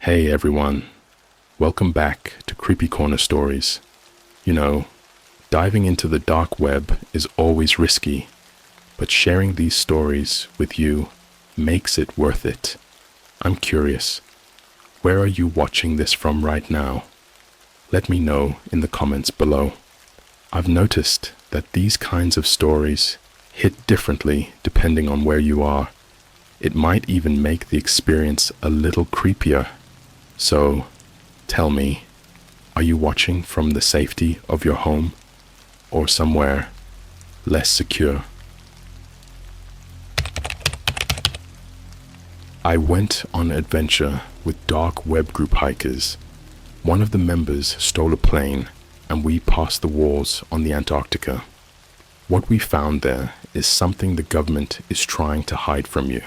Hey everyone, welcome back to CreepyCorner Stories. You know, diving into the dark web is always risky, but sharing these stories with you makes it worth it. I'm curious, where are you watching this from right now? Let me know in the comments below. I've noticed that these kinds of stories hit differently depending on where you are. It might even make the experience a little creepier. So, tell me, are you watching from the safety of your home or somewhere less secure? I went on an adventure with dark web group hikers. One of the members stole a plane and we passed the walls on the Antarctica. What we found there is something the government is trying to hide from you.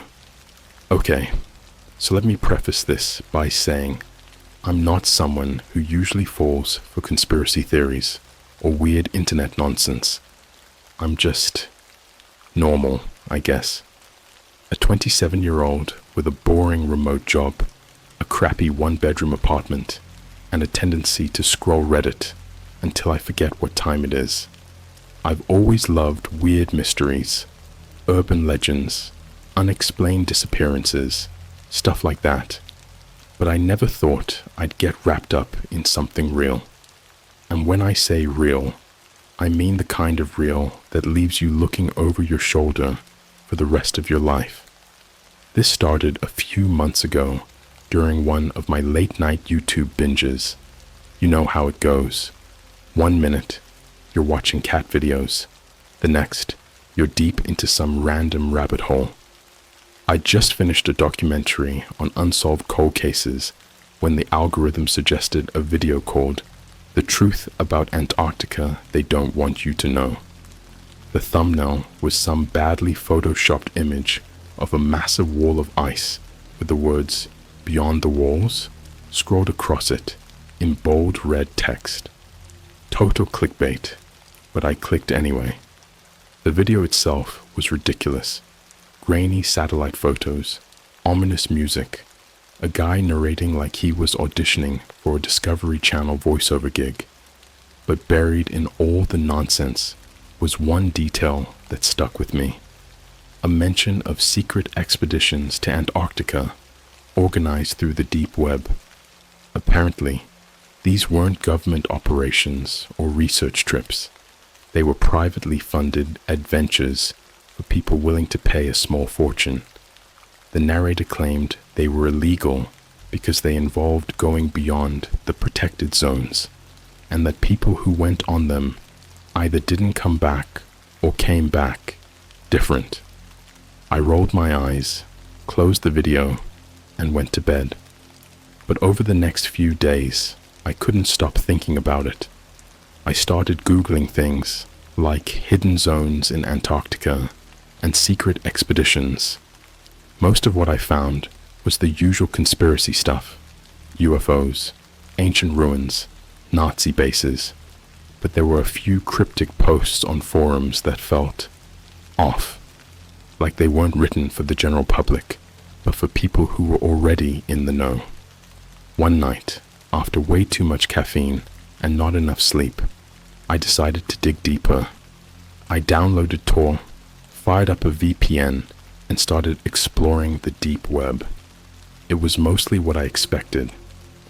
Okay, so let me preface this by saying I'm not someone who usually falls for conspiracy theories or weird internet nonsense. I'm just normal, I guess. A 27-year-old with a boring remote job, a crappy one-bedroom apartment, and a tendency to scroll Reddit until I forget what time it is. I've always loved weird mysteries, urban legends, unexplained disappearances, stuff like that. But I never thought I'd get wrapped up in something real. And when I say real, I mean the kind of real that leaves you looking over your shoulder for the rest of your life. This started a few months ago during one of my late-night YouTube binges. You know how it goes. 1 minute, you're watching cat videos. The next, you're deep into some random rabbit hole. I just finished a documentary on unsolved cold cases when the algorithm suggested a video called "The Truth About Antarctica They Don't Want You to Know." The thumbnail was some badly photoshopped image of a massive wall of ice with the words "Beyond the Walls" scrolled across it in bold red text. Total clickbait, but I clicked anyway. The video itself was ridiculous. Grainy satellite photos, ominous music, a guy narrating like he was auditioning for a Discovery Channel voiceover gig. But buried in all the nonsense was one detail that stuck with me. A mention of secret expeditions to Antarctica organized through the deep web. Apparently, these weren't government operations or research trips. They were privately funded adventures for people willing to pay a small fortune. The narrator claimed they were illegal because they involved going beyond the protected zones, and that people who went on them either didn't come back or came back different. I rolled my eyes, closed the video, and went to bed. But over the next few days, I couldn't stop thinking about it. I started Googling things like hidden zones in Antarctica and secret expeditions. Most of what I found was the usual conspiracy stuff: UFOs, ancient ruins, Nazi bases. But there were a few cryptic posts on forums that felt off, like they weren't written for the general public, but for people who were already in the know. One night, after way too much caffeine and not enough sleep, I decided to dig deeper. I downloaded Tor, fired up a VPN, and started exploring the deep web. It was mostly what I expected: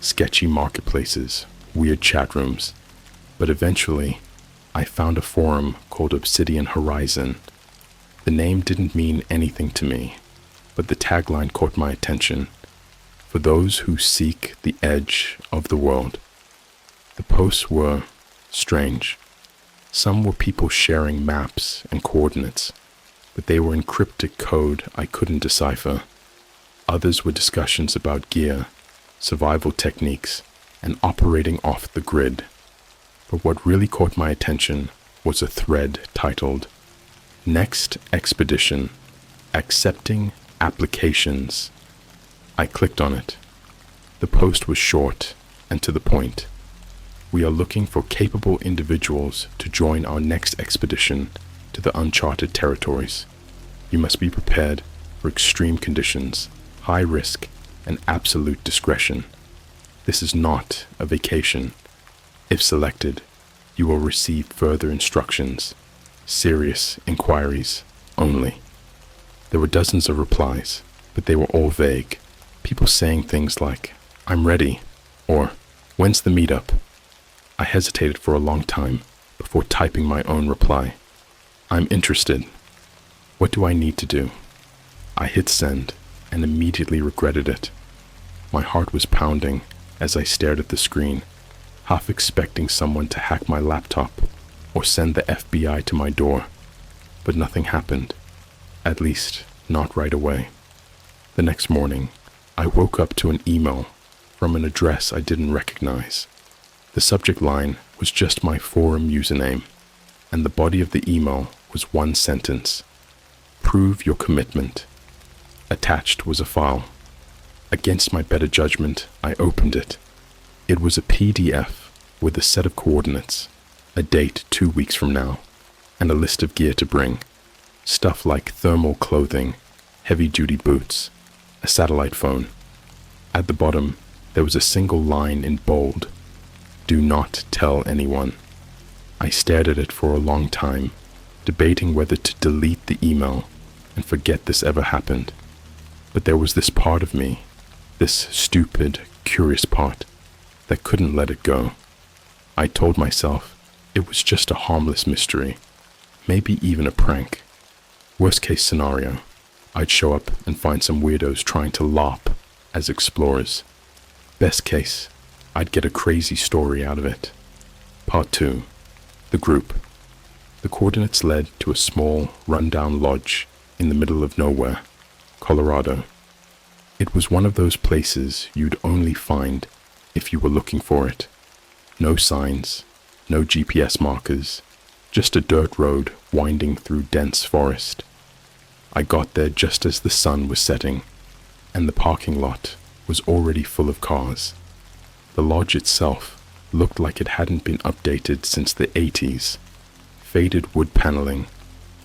sketchy marketplaces, weird chat rooms. But eventually, I found a forum called Obsidian Horizon. The name didn't mean anything to me, but the tagline caught my attention: for those who seek the edge of the world. The posts were strange. Some were people sharing maps and coordinates, but they were in cryptic code I couldn't decipher. Others were discussions about gear, survival techniques, and operating off the grid. But what really caught my attention was a thread titled "Next Expedition, Accepting Applications." I clicked on it. The post was short and to the point. We are looking for capable individuals to join our next expedition to the uncharted territories. You must be prepared for extreme conditions, high risk, and absolute discretion. This is not a vacation. If selected, you will receive further instructions, serious inquiries only. There were dozens of replies, but they were all vague. People saying things like, "I'm ready," or "When's the meetup?" I hesitated for a long time before typing my own reply. "I'm interested. What do I need to do?" I hit send and immediately regretted it. My heart was pounding as I stared at the screen, half expecting someone to hack my laptop or send the FBI to my door. But nothing happened, at least not right away. The next morning, I woke up to an email from an address I didn't recognize. The subject line was just my forum username, and the body of the email was one sentence: "Prove your commitment." Attached was a file. Against my better judgment, I opened it. It was a PDF with a set of coordinates, a date 2 weeks from now, and a list of gear to bring. Stuff like thermal clothing, heavy-duty boots, a satellite phone. At the bottom, there was a single line in bold: "Do not tell anyone." I stared at it for a long time, debating whether to delete the email and forget this ever happened. But there was this part of me, this stupid, curious part, that couldn't let it go. I told myself it was just a harmless mystery, maybe even a prank. Worst case scenario, I'd show up and find some weirdos trying to LARP as explorers. Best case, I'd get a crazy story out of it. Part 2. The group. The coordinates led to a small, run-down lodge in the middle of nowhere, Colorado. It was one of those places you'd only find if you were looking for it. No signs, no GPS markers, just a dirt road winding through dense forest. I got there just as the sun was setting, and the parking lot was already full of cars. The lodge itself looked like it hadn't been updated since the 80s. Faded wood paneling,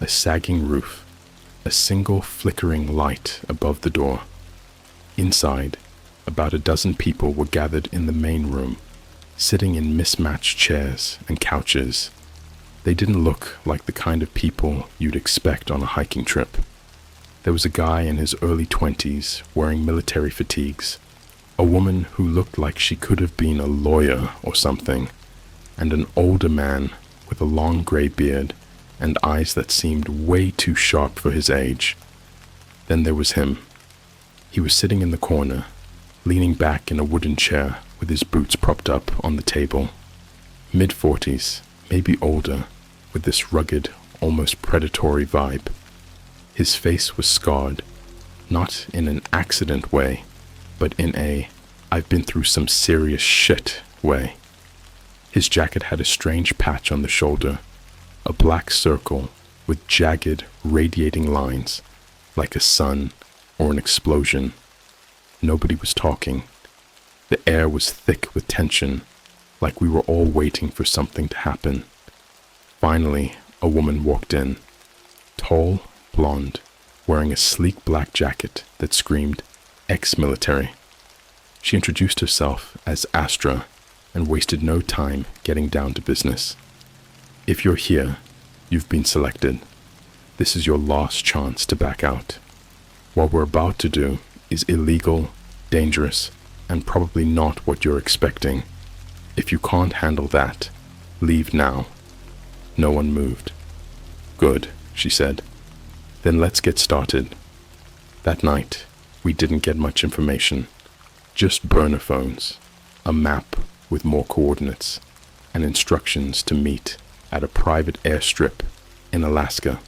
a sagging roof, a single flickering light above the door. Inside, about a dozen people were gathered in the main room, sitting in mismatched chairs and couches. They didn't look like the kind of people you'd expect on a hiking trip. There was a guy in his early 20s wearing military fatigues, a woman who looked like she could have been a lawyer or something, and an older man with a long gray beard and eyes that seemed way too sharp for his age. Then there was him. He was sitting in the corner, leaning back in a wooden chair with his boots propped up on the table. Mid-40s, maybe older, with this rugged, almost predatory vibe. His face was scarred, not in an accident way, but in a "I've been through some serious shit" way. His jacket had a strange patch on the shoulder, a black circle with jagged, radiating lines, like a sun or an explosion. Nobody was talking. The air was thick with tension, like we were all waiting for something to happen. Finally, a woman walked in, tall, blonde, wearing a sleek black jacket that screamed ex-military. She introduced herself as Astra and wasted no time getting down to business. "If you're here, you've been selected. This is your last chance to back out. What we're about to do is illegal, dangerous, and probably not what you're expecting. If you can't handle that, leave now." No one moved. "Good," she said. "Then let's get started." That night, we didn't get much information. Just burner phones, a map with more coordinates, and instructions to meet at a private airstrip in Alaska.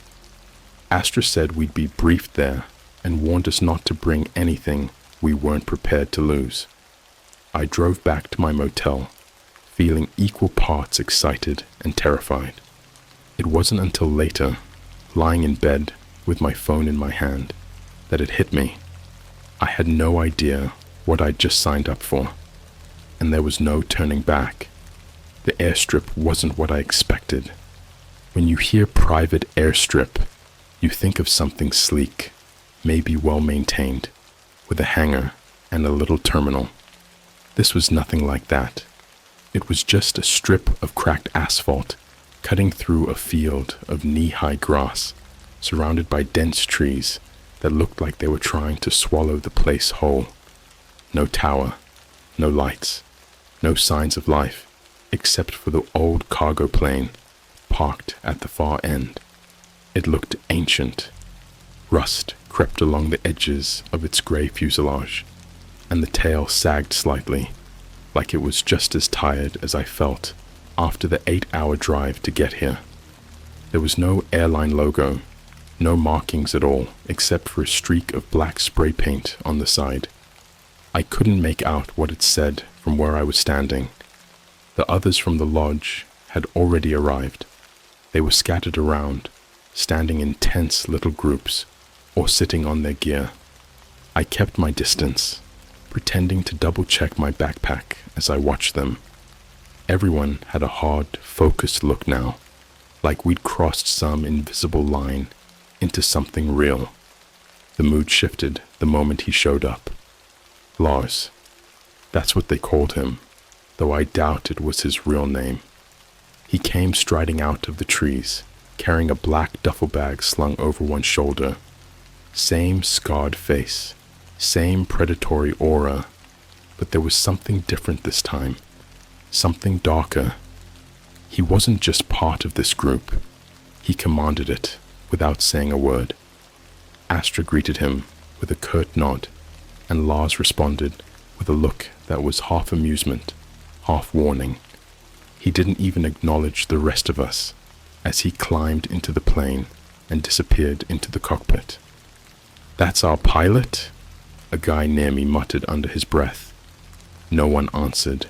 Astra said we'd be briefed there and warned us not to bring anything we weren't prepared to lose. I drove back to my motel, feeling equal parts excited and terrified. It wasn't until later, lying in bed with my phone in my hand, that it hit me. I had no idea what I'd just signed up for, and there was no turning back. The airstrip wasn't what I expected. When you hear private airstrip, you think of something sleek, maybe well-maintained, with a hangar, and a little terminal. This was nothing like that. It was just a strip of cracked asphalt cutting through a field of knee-high grass, surrounded by dense trees that looked like they were trying to swallow the place whole. No tower, no lights, no signs of life, except for the old cargo plane parked at the far end. It looked ancient. Rust crept along the edges of its gray fuselage, and the tail sagged slightly, like it was just as tired as I felt after the 8-hour drive to get here. There was no airline logo, no markings at all, except for a streak of black spray paint on the side. I couldn't make out what it said from where I was standing. The others from the lodge had already arrived. They were scattered around, standing in tense little groups, or sitting on their gear. I kept my distance, pretending to double-check my backpack as I watched them. Everyone had a hard, focused look now, like we'd crossed some invisible line into something real. The mood shifted the moment he showed up. Lars. That's what they called him, though I doubt it was his real name. He came striding out of the trees, carrying a black duffel bag slung over one shoulder. Same scarred face, same predatory aura, but there was something different this time, something darker. He wasn't just part of this group. He commanded it without saying a word. Astra greeted him with a curt nod, and Lars responded with a look that was half amusement, half warning. He didn't even acknowledge the rest of us as he climbed into the plane and disappeared into the cockpit. "That's our pilot?" a guy near me muttered under his breath. No one answered.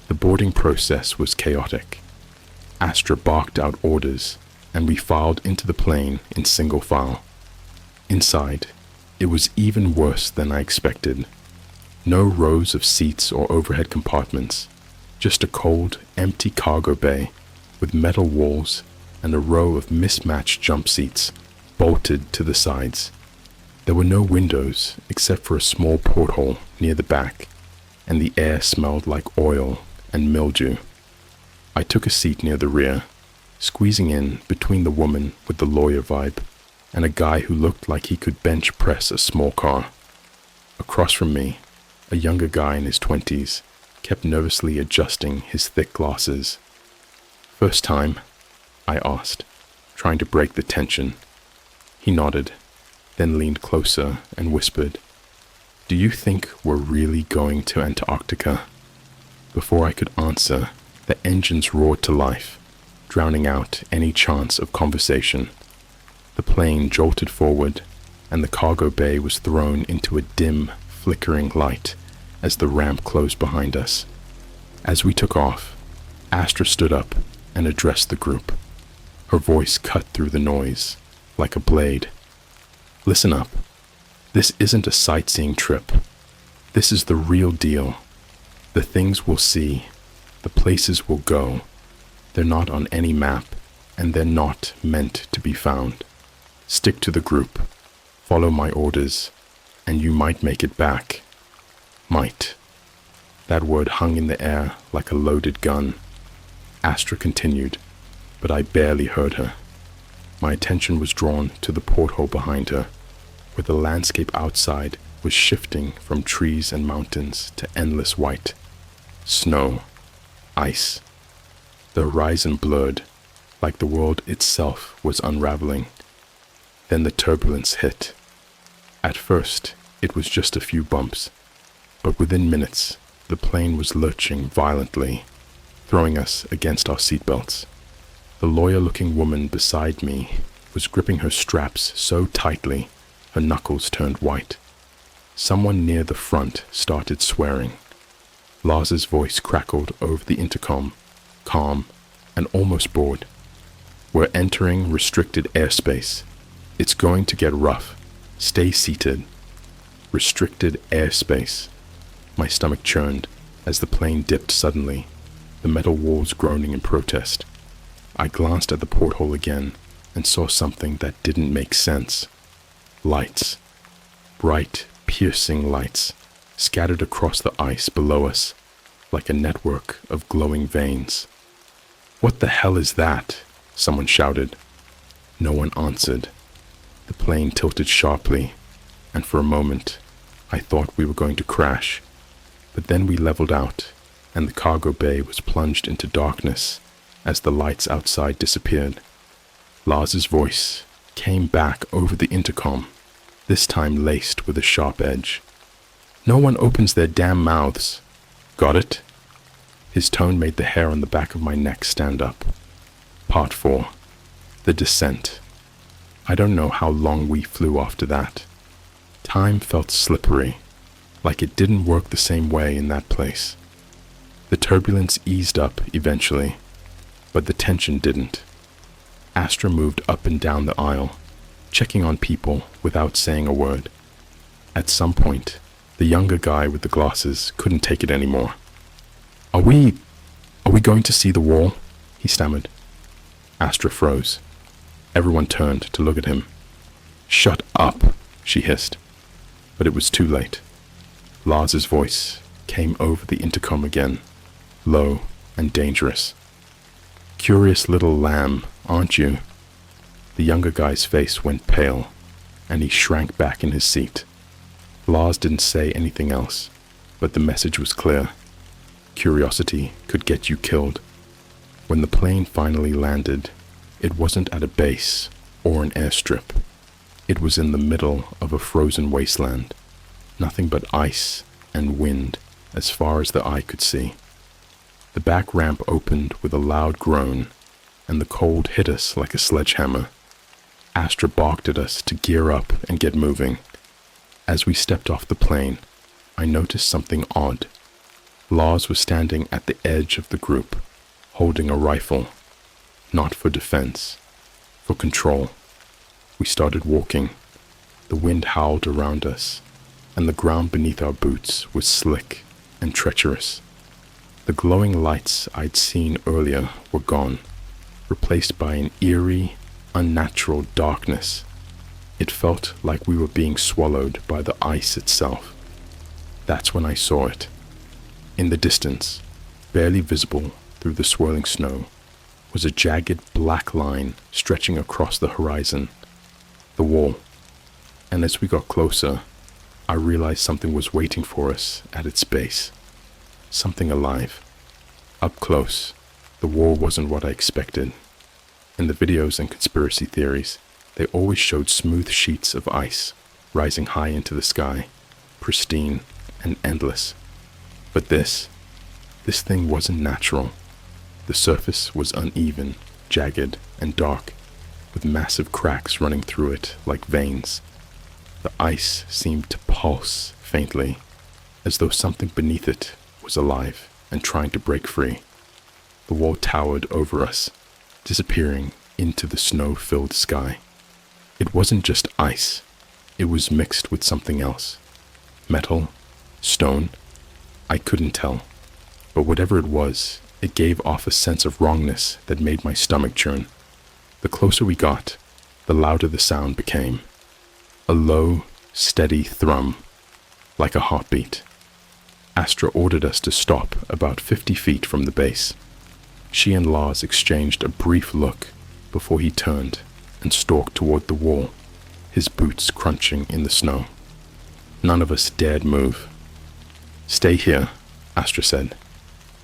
The boarding process was chaotic. Astra barked out orders, and we filed into the plane in single file. Inside, it was even worse than I expected. No rows of seats or overhead compartments, just a cold, empty cargo bay with metal walls and a row of mismatched jump seats bolted to the sides. There were no windows except for a small porthole near the back, and the air smelled like oil and mildew. I took a seat near the rear, squeezing in between the woman with the lawyer vibe and a guy who looked like he could bench press a small car. Across from me, a younger guy in his 20s kept nervously adjusting his thick glasses. "First time?" I asked, trying to break the tension. He nodded, then leaned closer and whispered, "Do you think we're really going to Antarctica?" Before I could answer, the engines roared to life, drowning out any chance of conversation. The plane jolted forward, and the cargo bay was thrown into a dim, flickering light as the ramp closed behind us. As we took off, Astra stood up and addressed the group. Her voice cut through the noise, like a blade. "Listen up. This isn't a sightseeing trip. This is the real deal. The things we'll see, the places we'll go, they're not on any map, and they're not meant to be found. Stick to the group, follow my orders, and you might make it back." Might. That word hung in the air like a loaded gun. Astra continued, but I barely heard her. My attention was drawn to the porthole behind her, where the landscape outside was shifting from trees and mountains to endless white. Snow. Ice. The horizon blurred, like the world itself was unraveling. Then the turbulence hit. At first, it was just a few bumps, but within minutes, the plane was lurching violently, throwing us against our seatbelts. The lawyer-looking woman beside me was gripping her straps so tightly, her knuckles turned white. Someone near the front started swearing. Lars's voice crackled over the intercom, calm and almost bored. "We're entering restricted airspace. It's going to get rough. Stay seated." Restricted airspace. My stomach churned as the plane dipped suddenly, the metal walls groaning in protest. I glanced at the porthole again and saw something that didn't make sense. Lights. Bright, piercing lights, scattered across the ice below us like a network of glowing veins. "What the hell is that?" someone shouted. No one answered. The plane tilted sharply, and for a moment I thought we were going to crash. But then we leveled out, and the cargo bay was plunged into darkness as the lights outside disappeared. Lars's voice came back over the intercom, this time laced with a sharp edge. "No one opens their damn mouths. Got it?" His tone made the hair on the back of my neck stand up. Part 4. The Descent. I don't know how long we flew after that. Time felt slippery, like it didn't work the same way in that place. The turbulence eased up eventually, but the tension didn't. Astra moved up and down the aisle, checking on people without saying a word. At some point, the younger guy with the glasses couldn't take it anymore. Are we going to see the wall?" he stammered. Astra froze. Everyone turned to look at him. "Shut up," she hissed. But it was too late. Lars's voice came over the intercom again, low and dangerous. "Curious little lamb, aren't you?" The younger guy's face went pale, and he shrank back in his seat. Lars didn't say anything else, but the message was clear. Curiosity could get you killed. When the plane finally landed, it wasn't at a base or an airstrip. It was in the middle of a frozen wasteland. Nothing but ice and wind as far as the eye could see. The back ramp opened with a loud groan, and the cold hit us like a sledgehammer. Astra barked at us to gear up and get moving. As we stepped off the plane, I noticed something odd. Lars was standing at the edge of the group, holding a rifle, not for defense, for control. We started walking. The wind howled around us, and the ground beneath our boots was slick and treacherous. The glowing lights I'd seen earlier were gone, replaced by an eerie, unnatural darkness. It felt like we were being swallowed by the ice itself. That's when I saw it. In the distance, barely visible through the swirling snow, was a jagged black line stretching across the horizon. The wall. And as we got closer, I realized something was waiting for us at its base. Something alive. Up close, the wall wasn't what I expected. In the videos and conspiracy theories, they always showed smooth sheets of ice rising high into the sky, pristine and endless. But this thing wasn't natural. The surface was uneven, jagged, and dark, with massive cracks running through it like veins. The ice seemed to pulse faintly, as though something beneath it was alive and trying to break free. The wall towered over us, disappearing into the snow-filled sky. It wasn't just ice. It was mixed with something else. Metal? Stone? I couldn't tell. But whatever it was, it gave off a sense of wrongness that made my stomach churn. The closer we got, the louder the sound became. A low, steady thrum, like a heartbeat. Astra ordered us to stop about 50 feet from the base. She and Lars exchanged a brief look before he turned and stalked toward the wall, his boots crunching in the snow. None of us dared move. "Stay here," Astra said.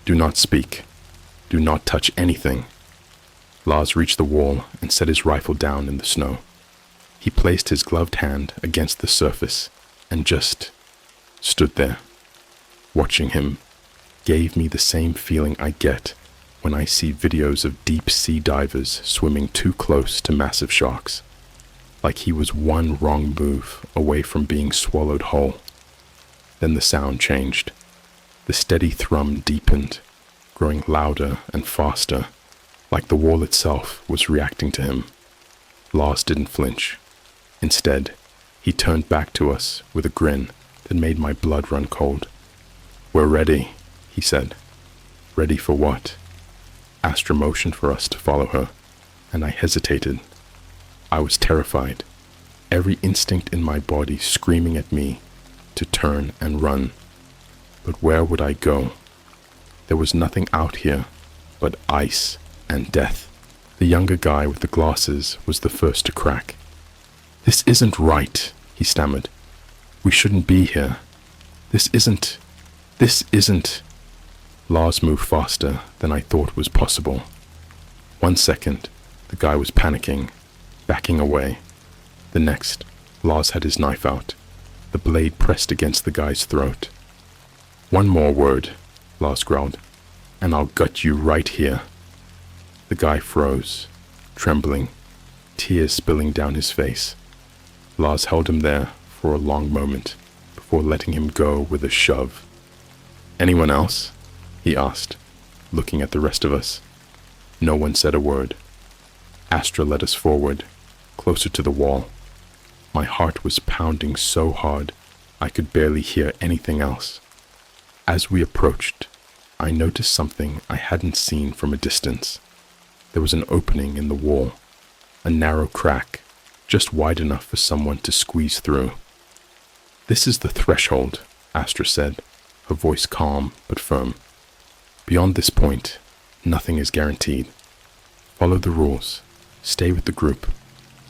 "Do not speak. Do not touch anything." Lars reached the wall and set his rifle down in the snow. He placed his gloved hand against the surface and just stood there. Watching him gave me the same feeling I get when I see videos of deep-sea divers swimming too close to massive sharks, like he was one wrong move away from being swallowed whole. Then the sound changed. The steady thrum deepened, growing louder and faster, like the wall itself was reacting to him. Lars didn't flinch. Instead, he turned back to us with a grin that made my blood run cold. "We're ready," he said. "Ready for what?" Astra motioned for us to follow her, and I hesitated. I was terrified, every instinct in my body screaming at me to turn and run. But where would I go? There was nothing out here but ice and death. The younger guy with the glasses was the first to crack. "This isn't right," he stammered. "We shouldn't be here. This isn't. Lars moved faster than I thought was possible. 1 second, the guy was panicking, backing away. The next, Lars had his knife out, the blade pressed against the guy's throat. "One more word," Lars growled, "and I'll gut you right here." The guy froze, trembling, tears spilling down his face. Lars held him there for a long moment before letting him go with a shove. "Anyone else?" he asked, looking at the rest of us. No one said a word. Astra led us forward, closer to the wall. My heart was pounding so hard I could barely hear anything else. As we approached, I noticed something I hadn't seen from a distance. There was an opening in the wall, a narrow crack, just wide enough for someone to squeeze through. "This is the threshold," Astra said, her voice calm but firm. "Beyond this point, nothing is guaranteed. Follow the rules. Stay with the group.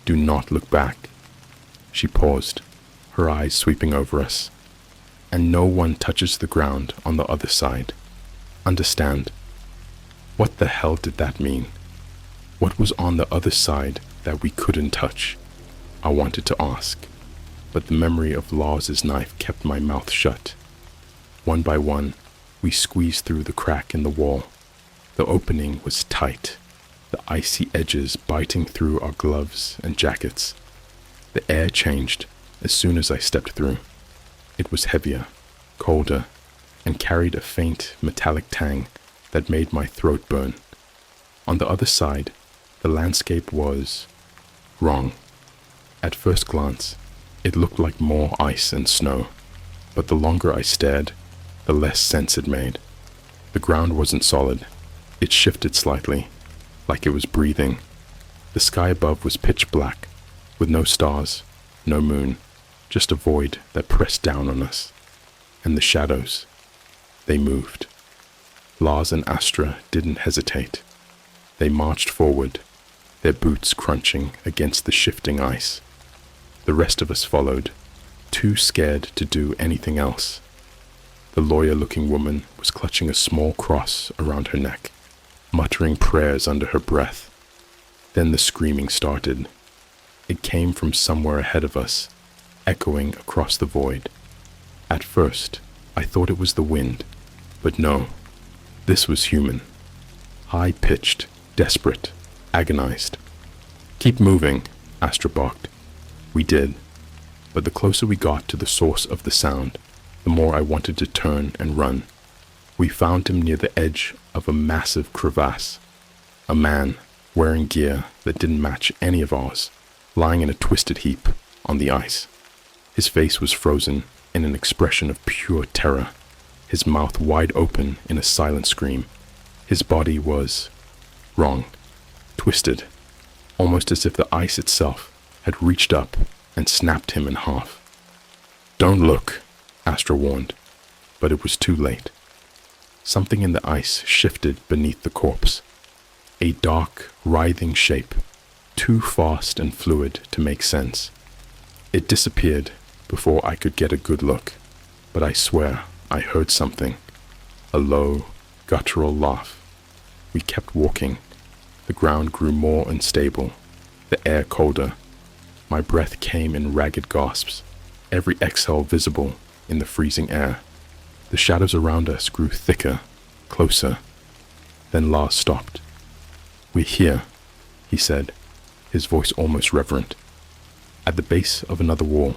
Do not look back." She paused, her eyes sweeping over us. "And no one touches the ground on the other side. Understand?" What the hell did that mean? What was on the other side that we couldn't touch? I wanted to ask, but the memory of Lars's knife kept my mouth shut. One by one, we squeezed through the crack in the wall. The opening was tight, the icy edges biting through our gloves and jackets. The air changed as soon as I stepped through. It was heavier, colder, and carried a faint metallic tang that made my throat burn. On the other side, the landscape was wrong. At first glance, it looked like more ice and snow, but the longer I stared, the less sense it made. The ground wasn't solid. It shifted slightly, like it was breathing. The sky above was pitch black, with no stars, no moon, just a void that pressed down on us. And the shadows, they moved. Lars and Astra didn't hesitate. They marched forward, their boots crunching against the shifting ice. The rest of us followed, too scared to do anything else. The lawyer-looking woman was clutching a small cross around her neck, muttering prayers under her breath. Then the screaming started. It came from somewhere ahead of us, echoing across the void. At first, I thought it was the wind, but no, this was human. High-pitched, desperate, agonized. "Keep moving," Astra barked. We did, but the closer we got to the source of the sound, the more I wanted to turn and run. We found him near the edge of a massive crevasse. A man, wearing gear that didn't match any of ours, lying in a twisted heap on the ice. His face was frozen in an expression of pure terror, his mouth wide open in a silent scream. His body was wrong, twisted, almost as if the ice itself had reached up and snapped him in half. "Don't look," Astra warned, but it was too late. Something in the ice shifted beneath the corpse. A dark, writhing shape, too fast and fluid to make sense. It disappeared before I could get a good look, but I swear I heard something. A low, guttural laugh. We kept walking. The ground grew more unstable, the air colder. My breath came in ragged gasps, every exhale visible in the freezing air. The shadows around us grew thicker, closer. Then Lars stopped. "We're here," he said, his voice almost reverent. At the base of another wall,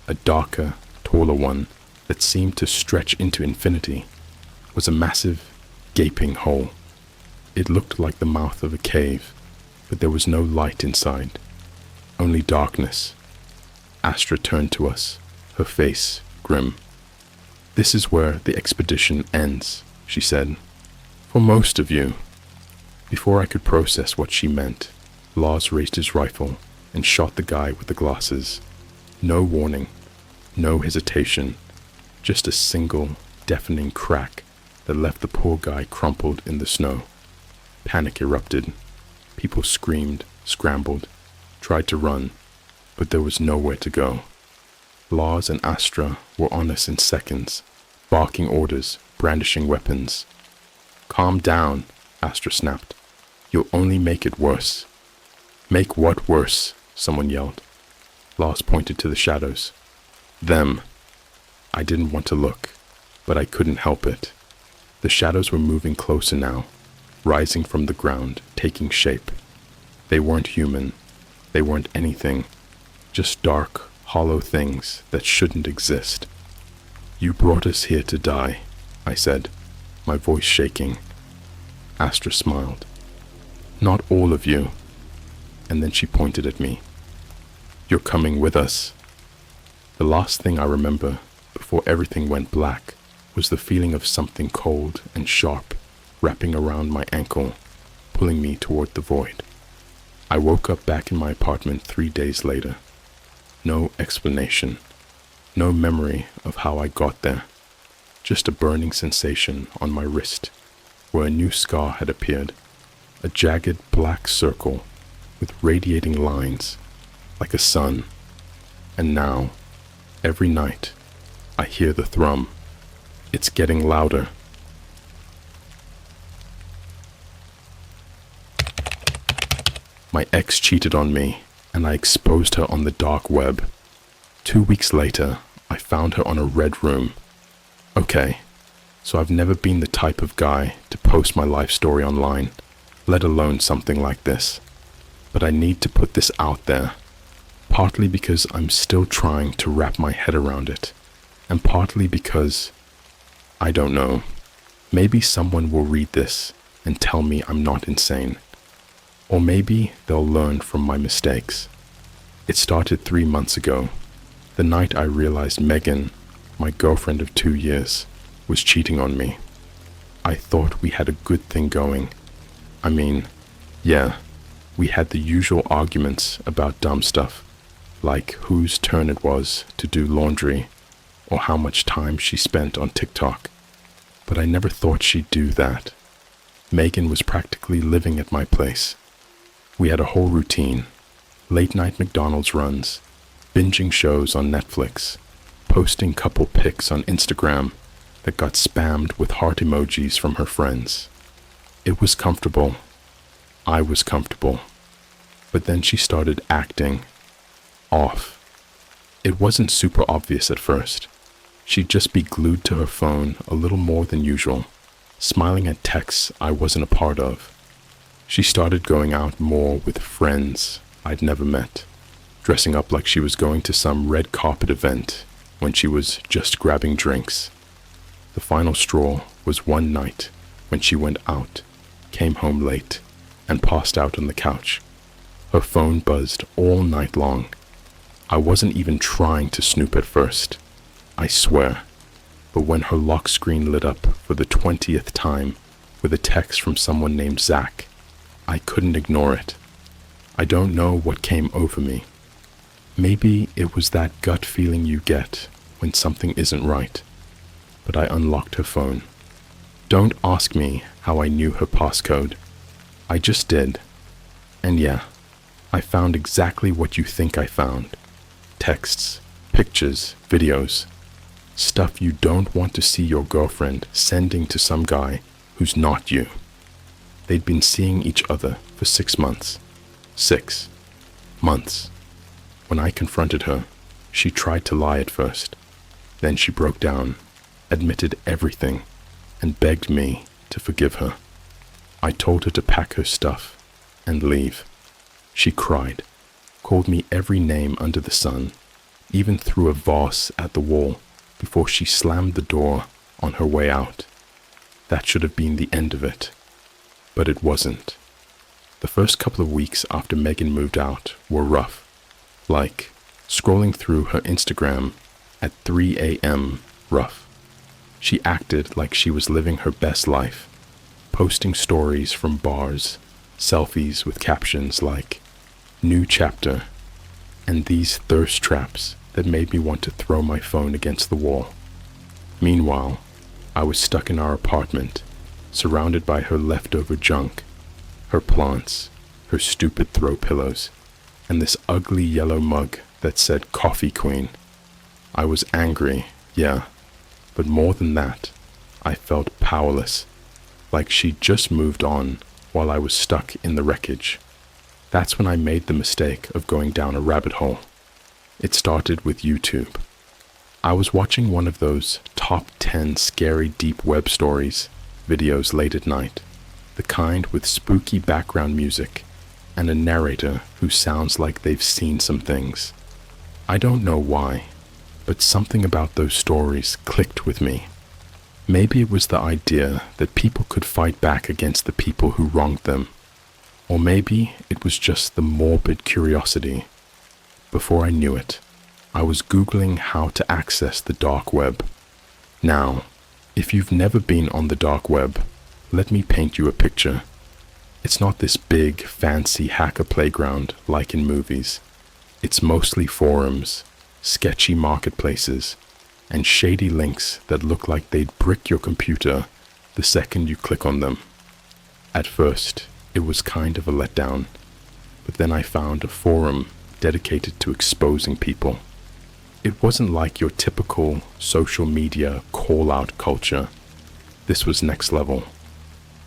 a darker, taller one that seemed to stretch into infinity, was a massive, gaping hole. It looked like the mouth of a cave, but there was no light inside, only darkness. Astra turned to us, her face grim. "This is where the expedition ends," she said. "For most of you." Before I could process what she meant, Lars raised his rifle and shot the guy with the glasses. No warning, no hesitation, just a single, deafening crack that left the poor guy crumpled in the snow. Panic erupted. People screamed, scrambled, tried to run, but there was nowhere to go. Lars and Astra were on us in seconds, barking orders, brandishing weapons. "Calm down," Astra snapped. "You'll only make it worse." "Make what worse?" someone yelled. Lars pointed to the shadows. "Them." I didn't want to look, but I couldn't help it. The shadows were moving closer now, rising from the ground, taking shape. They weren't human. They weren't anything. Just dark, hollow things that shouldn't exist. "You brought us here to die," I said, my voice shaking. Astra smiled. "Not all of you." And then she pointed at me. "You're coming with us." The last thing I remember, before everything went black, was the feeling of something cold and sharp wrapping around my ankle, pulling me toward the void. I woke up back in my apartment 3 days later. No explanation, no memory of how I got there, just a burning sensation on my wrist where a new scar had appeared, a jagged black circle with radiating lines like a sun. And now, every night, I hear the thrum. It's getting louder. My ex cheated on me, and I exposed her on the dark web. 2 weeks later, I found her on a Red Room. Okay, so I've never been the type of guy to post my life story online, let alone something like this. But I need to put this out there, partly because I'm still trying to wrap my head around it, and partly because, I don't know, maybe someone will read this and tell me I'm not insane. Or maybe they'll learn from my mistakes. It started 3 months ago, the night I realized Megan, my girlfriend of 2 years, was cheating on me. I thought we had a good thing going. I mean, yeah, we had the usual arguments about dumb stuff, like whose turn it was to do laundry, or how much time she spent on TikTok. But I never thought she'd do that. Megan was practically living at my place. We had a whole routine, late-night McDonald's runs, binging shows on Netflix, posting couple pics on Instagram that got spammed with heart emojis from her friends. It was comfortable. I was comfortable. But then she started acting off. It wasn't super obvious at first. She'd just be glued to her phone a little more than usual, smiling at texts I wasn't a part of. She started going out more with friends I'd never met, dressing up like she was going to some red carpet event when she was just grabbing drinks. The final straw was one night when she went out, came home late, and passed out on the couch. Her phone buzzed all night long. I wasn't even trying to snoop at first, I swear. But when her lock screen lit up for the 20th time with a text from someone named Zach, I couldn't ignore it. I don't know what came over me. Maybe it was that gut feeling you get when something isn't right. But I unlocked her phone. Don't ask me how I knew her passcode. I just did. And yeah, I found exactly what you think I found. Texts, pictures, videos. Stuff you don't want to see your girlfriend sending to some guy who's not you. They'd been seeing each other for 6 months. 6 months. When I confronted her, she tried to lie at first. Then she broke down, admitted everything, and begged me to forgive her. I told her to pack her stuff and leave. She cried, called me every name under the sun, even threw a vase at the wall before she slammed the door on her way out. That should have been the end of it. But it wasn't. The first couple of weeks after Megan moved out were rough. Like scrolling through her Instagram at 3 a.m. rough. She acted like she was living her best life, posting stories from bars, selfies with captions like, "New chapter," and these thirst traps that made me want to throw my phone against the wall. Meanwhile, I was stuck in our apartment, surrounded by her leftover junk, her plants, her stupid throw pillows, and this ugly yellow mug that said Coffee Queen. I was angry, yeah, but more than that, I felt powerless, like she'd just moved on while I was stuck in the wreckage. That's when I made the mistake of going down a rabbit hole. It started with YouTube. I was watching one of those top 10 scary deep web stories videos late at night, the kind with spooky background music and a narrator who sounds like they've seen some things. I don't know why, but something about those stories clicked with me. Maybe it was the idea that people could fight back against the people who wronged them. Or maybe it was just the morbid curiosity. Before I knew it, I was Googling how to access the dark web. Now, if you've never been on the dark web, let me paint you a picture. It's not this big, fancy hacker playground like in movies. It's mostly forums, sketchy marketplaces, and shady links that look like they'd brick your computer the second you click on them. At first, it was kind of a letdown, but then I found a forum dedicated to exposing people. It wasn't like your typical social media call-out culture. This was next level.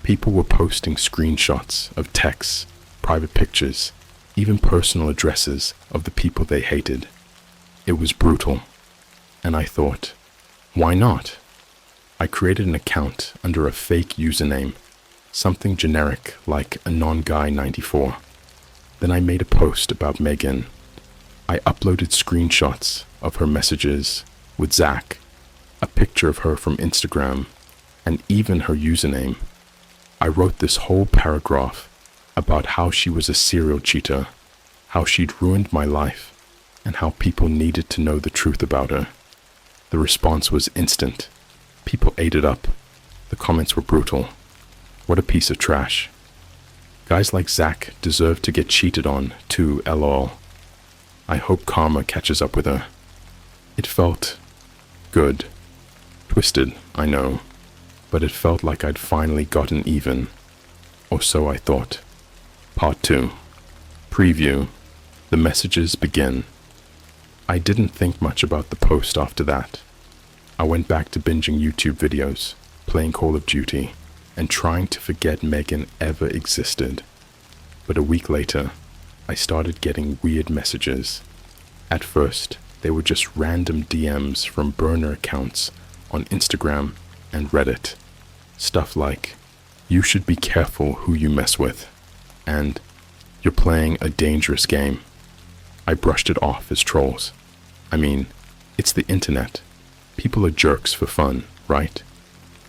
People were posting screenshots of texts, private pictures, even personal addresses of the people they hated. It was brutal. And I thought, why not? I created an account under a fake username, something generic like AnonGuy94. Then I made a post about Megan. I uploaded screenshots of her messages with Zach, a picture of her from Instagram, and even her username. I wrote this whole paragraph about how she was a serial cheater, how she'd ruined my life, and how people needed to know the truth about her. The response was instant. People ate it up. The comments were brutal. What a piece of trash. Guys like Zach deserve to get cheated on too, lol. I hope karma catches up with her. It felt good. Twisted, I know, but it felt like I'd finally gotten even. Or so I thought. Part 2. Preview. The messages begin. I didn't think much about the post after that. I went back to binging YouTube videos, playing Call of Duty, and trying to forget Megan ever existed. But a week later, I started getting weird messages. At first, they were just random DMs from burner accounts on Instagram and Reddit. Stuff like, "You should be careful who you mess with," and "You're playing a dangerous game." I brushed it off as trolls. I mean, it's the internet. People are jerks for fun, right?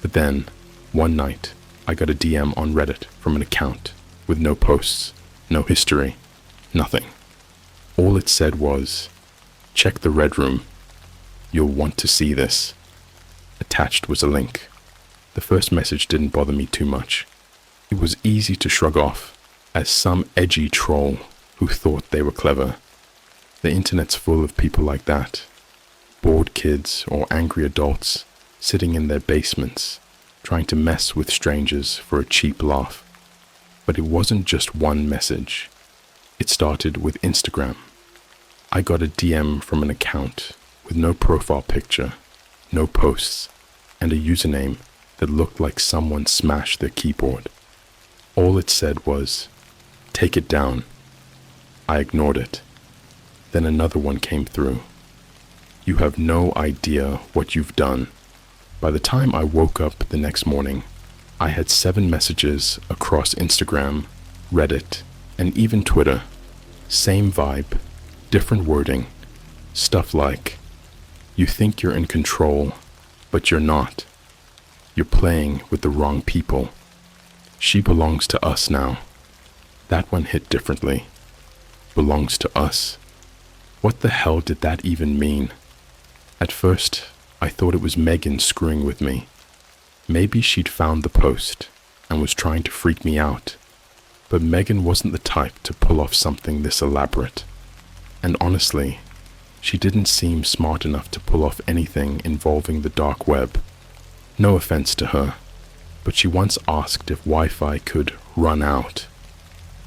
But then, one night, I got a DM on Reddit from an account with no posts, no history, nothing. All it said was, "Check the Red Room. You'll want to see this." Attached was a link. The first message didn't bother me too much. It was easy to shrug off, as some edgy troll who thought they were clever. The internet's full of people like that. Bored kids or angry adults sitting in their basements, trying to mess with strangers for a cheap laugh. But it wasn't just one message. It started with Instagram. I got a DM from an account with no profile picture, no posts, and a username that looked like someone smashed their keyboard. All it said was, "Take it down." I ignored it. Then another one came through. "You have no idea what you've done." By the time I woke up the next morning, I had 7 messages across Instagram, Reddit, and even Twitter. Same vibe, different wording. Stuff like, "You think you're in control, but you're not. You're playing with the wrong people. She belongs to us now." That one hit differently. Belongs to us. What the hell did that even mean? At first, I thought it was Megan screwing with me. Maybe she'd found the post and was trying to freak me out. But Megan wasn't the type to pull off something this elaborate. And honestly, she didn't seem smart enough to pull off anything involving the dark web. No offense to her, but she once asked if Wi-Fi could run out.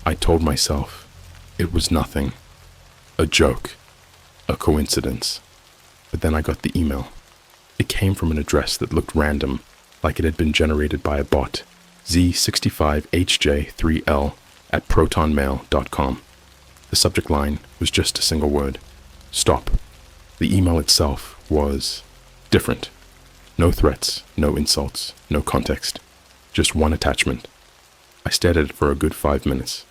I told myself it was nothing, a joke, a coincidence. But then I got the email. It came from an address that looked random, like it had been generated by a bot, Z65HJ3L at protonmail.com. The subject line was just a single word, stop. The email itself was different. No threats, no insults, no context. Just one attachment. I stared at it for a good 5 minutes.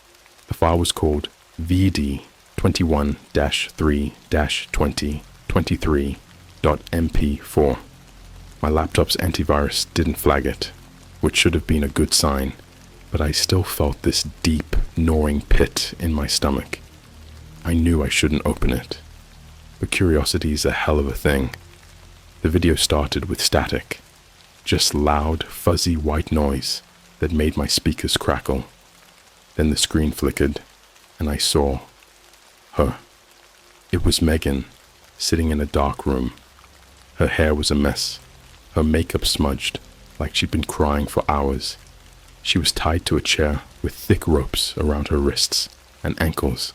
The file was called VD21-3-2023.mp4. My laptop's antivirus didn't flag it, which should have been a good sign, but I still felt this deep, gnawing pit in my stomach. I knew I shouldn't open it, but curiosity's a hell of a thing. The video started with static, just loud, fuzzy white noise that made my speakers crackle. Then the screen flickered, and I saw her. It was Megan, sitting in a dark room. Her hair was a mess, her makeup smudged, like she'd been crying for hours. She was tied to a chair with thick ropes around her wrists and ankles.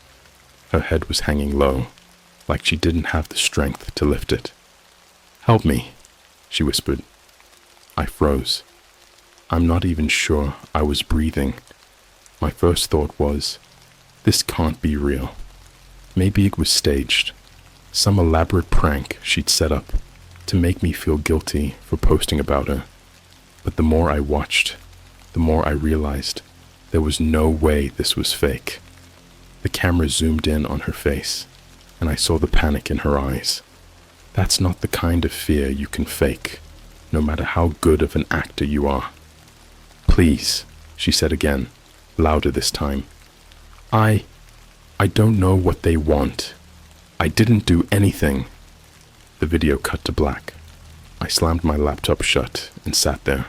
Her head was hanging low, like she didn't have the strength to lift it. "Help me," she whispered. I froze. I'm not even sure I was breathing. My first thought was, this can't be real. Maybe it was staged. Some elaborate prank she'd set up to make me feel guilty for posting about her. But the more I watched, the more I realized there was no way this was fake. The camera zoomed in on her face, and I saw the panic in her eyes. That's not the kind of fear you can fake, no matter how good of an actor you are. "Please," she said again, louder this time. I don't know what they want. I didn't do anything." The video cut to black. I slammed my laptop shut and sat there,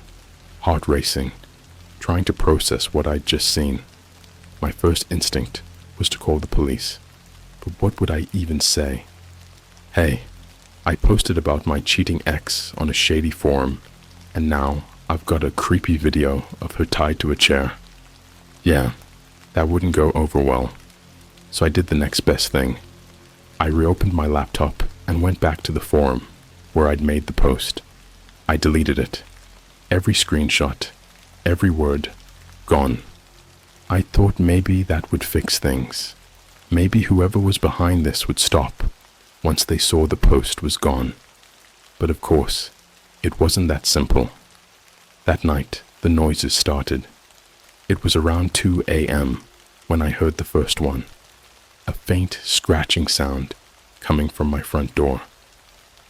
heart racing, trying to process what I'd just seen. My first instinct was to call the police, but what would I even say? Hey, I posted about my cheating ex on a shady forum, and now I've got a creepy video of her tied to a chair. Yeah, that wouldn't go over well. So I did the next best thing. I reopened my laptop and went back to the forum where I'd made the post. I deleted it. Every screenshot, every word, gone. I thought maybe that would fix things. Maybe whoever was behind this would stop once they saw the post was gone. But of course, it wasn't that simple. That night, the noises started. It was around 2 a.m. when I heard the first one. A faint scratching sound coming from my front door.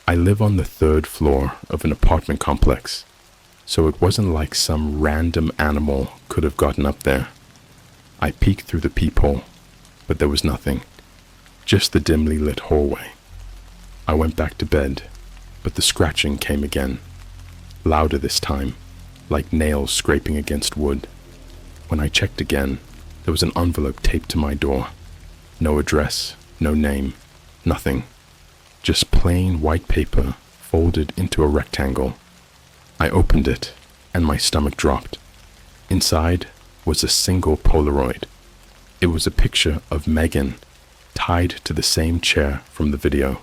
I live on the 3rd floor of an apartment complex, so it wasn't like some random animal could have gotten up there. I peeked through the peephole, but there was nothing, just the dimly lit hallway. I went back to bed, but the scratching came again, louder this time, like nails scraping against wood. When I checked again, there was an envelope taped to my door. No address, no name, nothing. Just plain white paper folded into a rectangle. I opened it, and my stomach dropped. Inside was a single Polaroid. It was a picture of Megan, tied to the same chair from the video.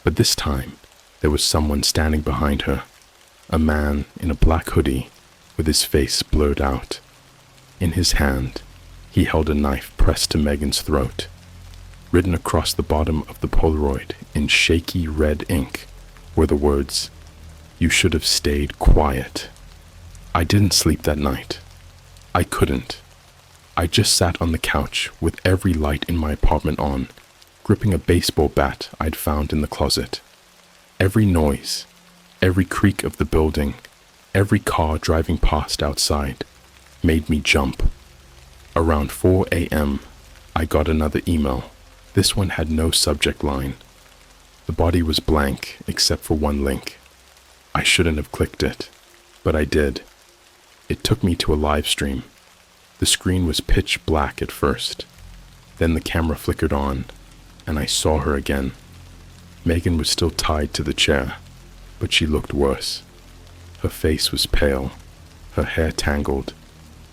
But this time, there was someone standing behind her. A man in a black hoodie with his face blurred out. In his hand, he held a knife pressed to Megan's throat. Written across the bottom of the Polaroid in shaky red ink were the words, "You should have stayed quiet." I didn't sleep that night. I couldn't. I just sat on the couch with every light in my apartment on, gripping a baseball bat I'd found in the closet. Every noise, every creak of the building, every car driving past outside made me jump. Around 4 a.m., I got another email. This one had no subject line. The body was blank except for one link. I shouldn't have clicked it, but I did. It took me to a live stream. The screen was pitch black at first. Then the camera flickered on, and I saw her again. Megan was still tied to the chair, but she looked worse. Her face was pale, her hair tangled,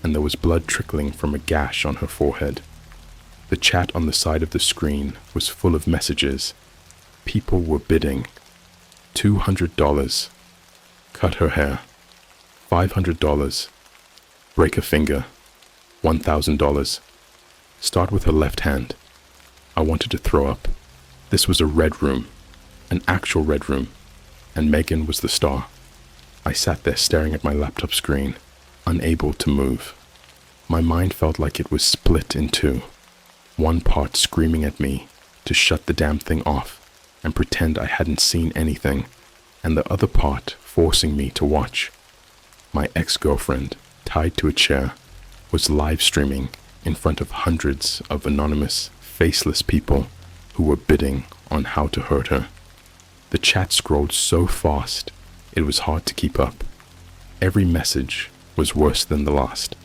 and there was blood trickling from a gash on her forehead. The chat on the side of the screen was full of messages. People were bidding. $200. Cut her hair. $500. Break a finger. $1,000. Start with her left hand. I wanted to throw up. This was a red room, an actual red room, and Megan was the star. I sat there staring at my laptop screen, unable to move. My mind felt like it was split in two. One part screaming at me to shut the damn thing off and pretend I hadn't seen anything, and the other part forcing me to watch. My ex-girlfriend, tied to a chair, was live streaming in front of hundreds of anonymous, faceless people who were bidding on how to hurt her. The chat scrolled so fast, it was hard to keep up. Every message was worse than the last.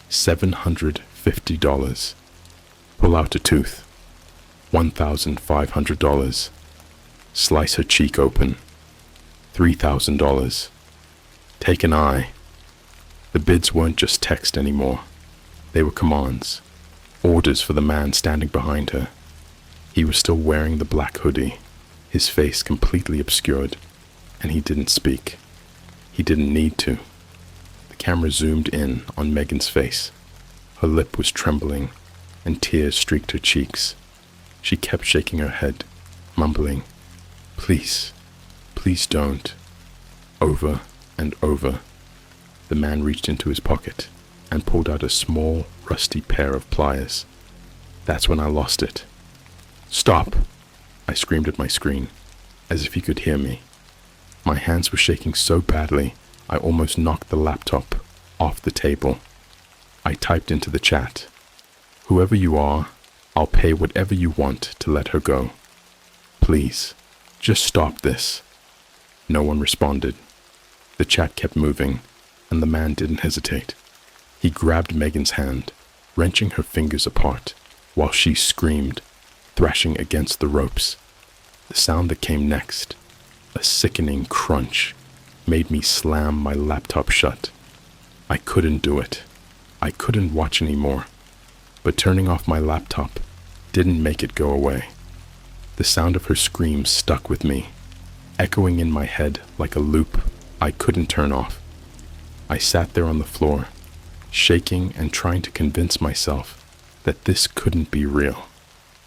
$750. Pull out a tooth. $1,500. Slice her cheek open. $3,000. Take an eye. The bids weren't just text anymore. They were commands, orders for the man standing behind her. He was still wearing the black hoodie, his face completely obscured, and he didn't speak. He didn't need to. The camera zoomed in on Megan's face. Her lip was trembling, and tears streaked her cheeks. She kept shaking her head, mumbling, "Please, please don't." Over and over. The man reached into his pocket and pulled out a small, rusty pair of pliers. That's when I lost it. "Stop!" I screamed at my screen, as if he could hear me. My hands were shaking so badly, I almost knocked the laptop off the table. I typed into the chat, "Whoever you are, I'll pay whatever you want to let her go. Please, just stop this." No one responded. The chat kept moving, and the man didn't hesitate. He grabbed Megan's hand, wrenching her fingers apart, while she screamed, thrashing against the ropes. The sound that came next, a sickening crunch, made me slam my laptop shut. I couldn't do it. I couldn't watch anymore. But turning off my laptop didn't make it go away. The sound of her screams stuck with me, echoing in my head like a loop I couldn't turn off. I sat there on the floor, shaking and trying to convince myself that this couldn't be real.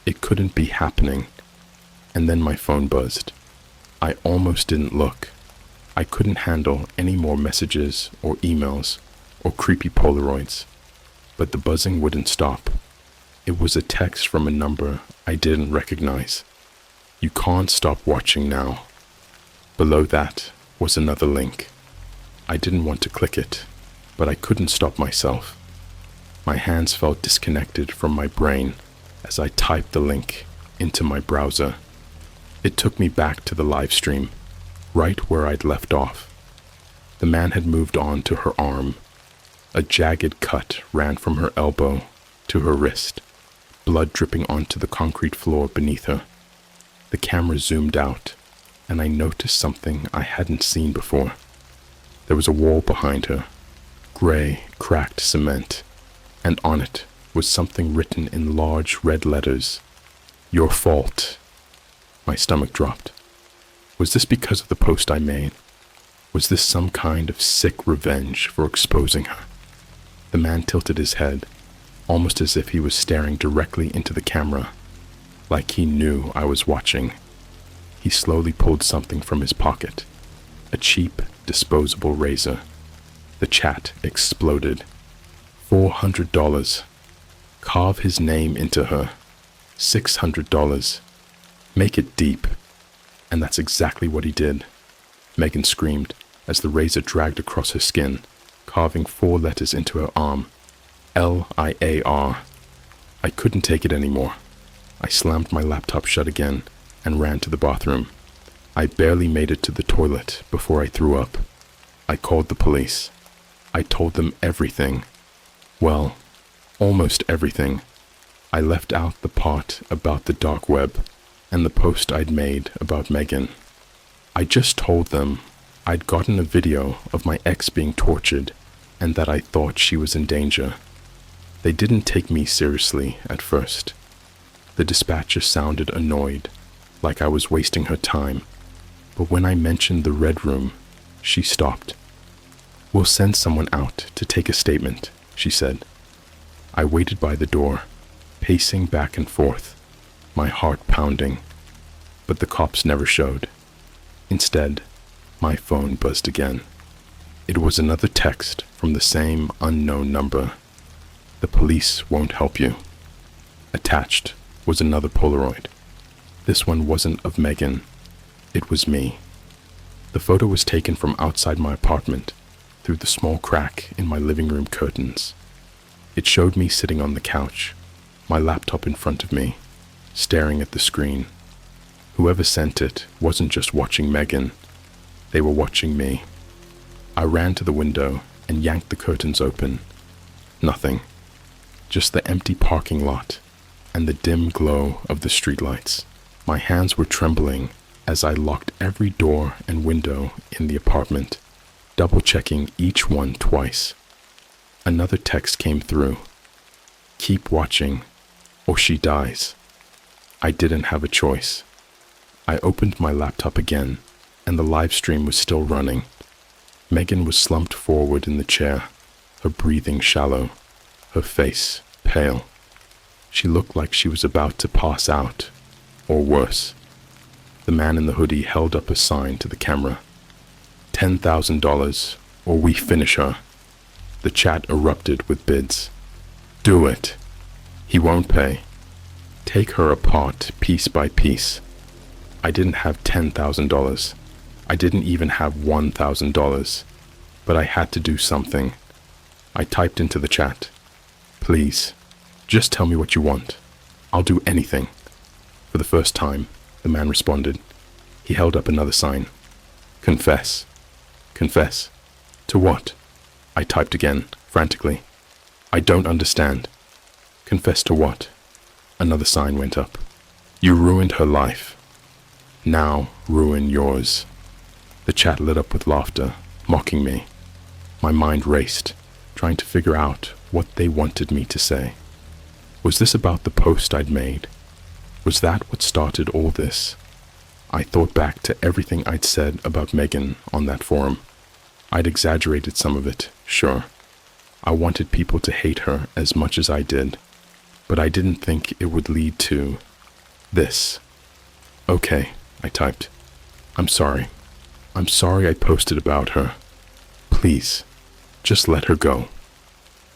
It couldn't be happening. And then my phone buzzed. I almost didn't look. I couldn't handle any more messages or emails or creepy Polaroids. But the buzzing wouldn't stop. It was a text from a number I didn't recognize. "You can't stop watching now." Below that was another link. I didn't want to click it, but I couldn't stop myself. My hands felt disconnected from my brain as I typed the link into my browser. It took me back to the live stream, right where I'd left off. The man had moved on to her arm. A jagged cut ran from her elbow to her wrist, blood dripping onto the concrete floor beneath her. The camera zoomed out, and I noticed something I hadn't seen before. There was a wall behind her, gray, cracked cement, and on it was something written in large red letters. "Your fault." My stomach dropped. Was this because of the post I made? Was this some kind of sick revenge for exposing her? The man tilted his head, almost as if he was staring directly into the camera, like he knew I was watching. He slowly pulled something from his pocket, a cheap, disposable razor. The chat exploded. $400. Carve his name into her. $600. Make it deep. And that's exactly what he did. Megan screamed as the razor dragged across her skin, carving 4 letters into her arm. Liar. I couldn't take it anymore. I slammed my laptop shut again and ran to the bathroom. I barely made it to the toilet before I threw up. I called the police. I told them everything. Well, almost everything. I left out the part about the dark web and the post I'd made about Megan. I just told them I'd gotten a video of my ex being tortured and that I thought she was in danger. They didn't take me seriously at first. The dispatcher sounded annoyed, like I was wasting her time, but when I mentioned the red room, she stopped. "We'll send someone out to take a statement," she said. I waited by the door, pacing back and forth, my heart pounding, but the cops never showed. Instead, my phone buzzed again. It was another text from the same unknown number. "The police won't help you." Attached was another Polaroid. This one wasn't of Megan. It was me. The photo was taken from outside my apartment, through the small crack in my living room curtains. It showed me sitting on the couch, my laptop in front of me, staring at the screen. Whoever sent it wasn't just watching Megan. They were watching me. I ran to the window and yanked the curtains open. Nothing. Just the empty parking lot and the dim glow of the streetlights. My hands were trembling as I locked every door and window in the apartment, double-checking each one twice. Another text came through. "Keep watching, or she dies." I didn't have a choice. I opened my laptop again, and the live stream was still running. Megan was slumped forward in the chair, her breathing shallow, her face pale. She looked like she was about to pass out, or worse. The man in the hoodie held up a sign to the camera. $10,000, or we finish her. The chat erupted with bids. "Do it. He won't pay. Take her apart piece by piece." I didn't have $10,000. I didn't even have $1,000, but I had to do something. I typed into the chat, "Please, just tell me what you want. I'll do anything." For the first time, the man responded. He held up another sign. "Confess." "Confess? To what?" I typed again, frantically. "I don't understand." "Confess to what?" Another sign went up. "You ruined her life. Now ruin yours." The chat lit up with laughter, mocking me. My mind raced, trying to figure out what they wanted me to say. Was this about the post I'd made? Was that what started all this? I thought back to everything I'd said about Megan on that forum. I'd exaggerated some of it, sure. I wanted people to hate her as much as I did, but I didn't think it would lead to this. "Okay," I typed. I'm sorry I posted about her. Please, just let her go."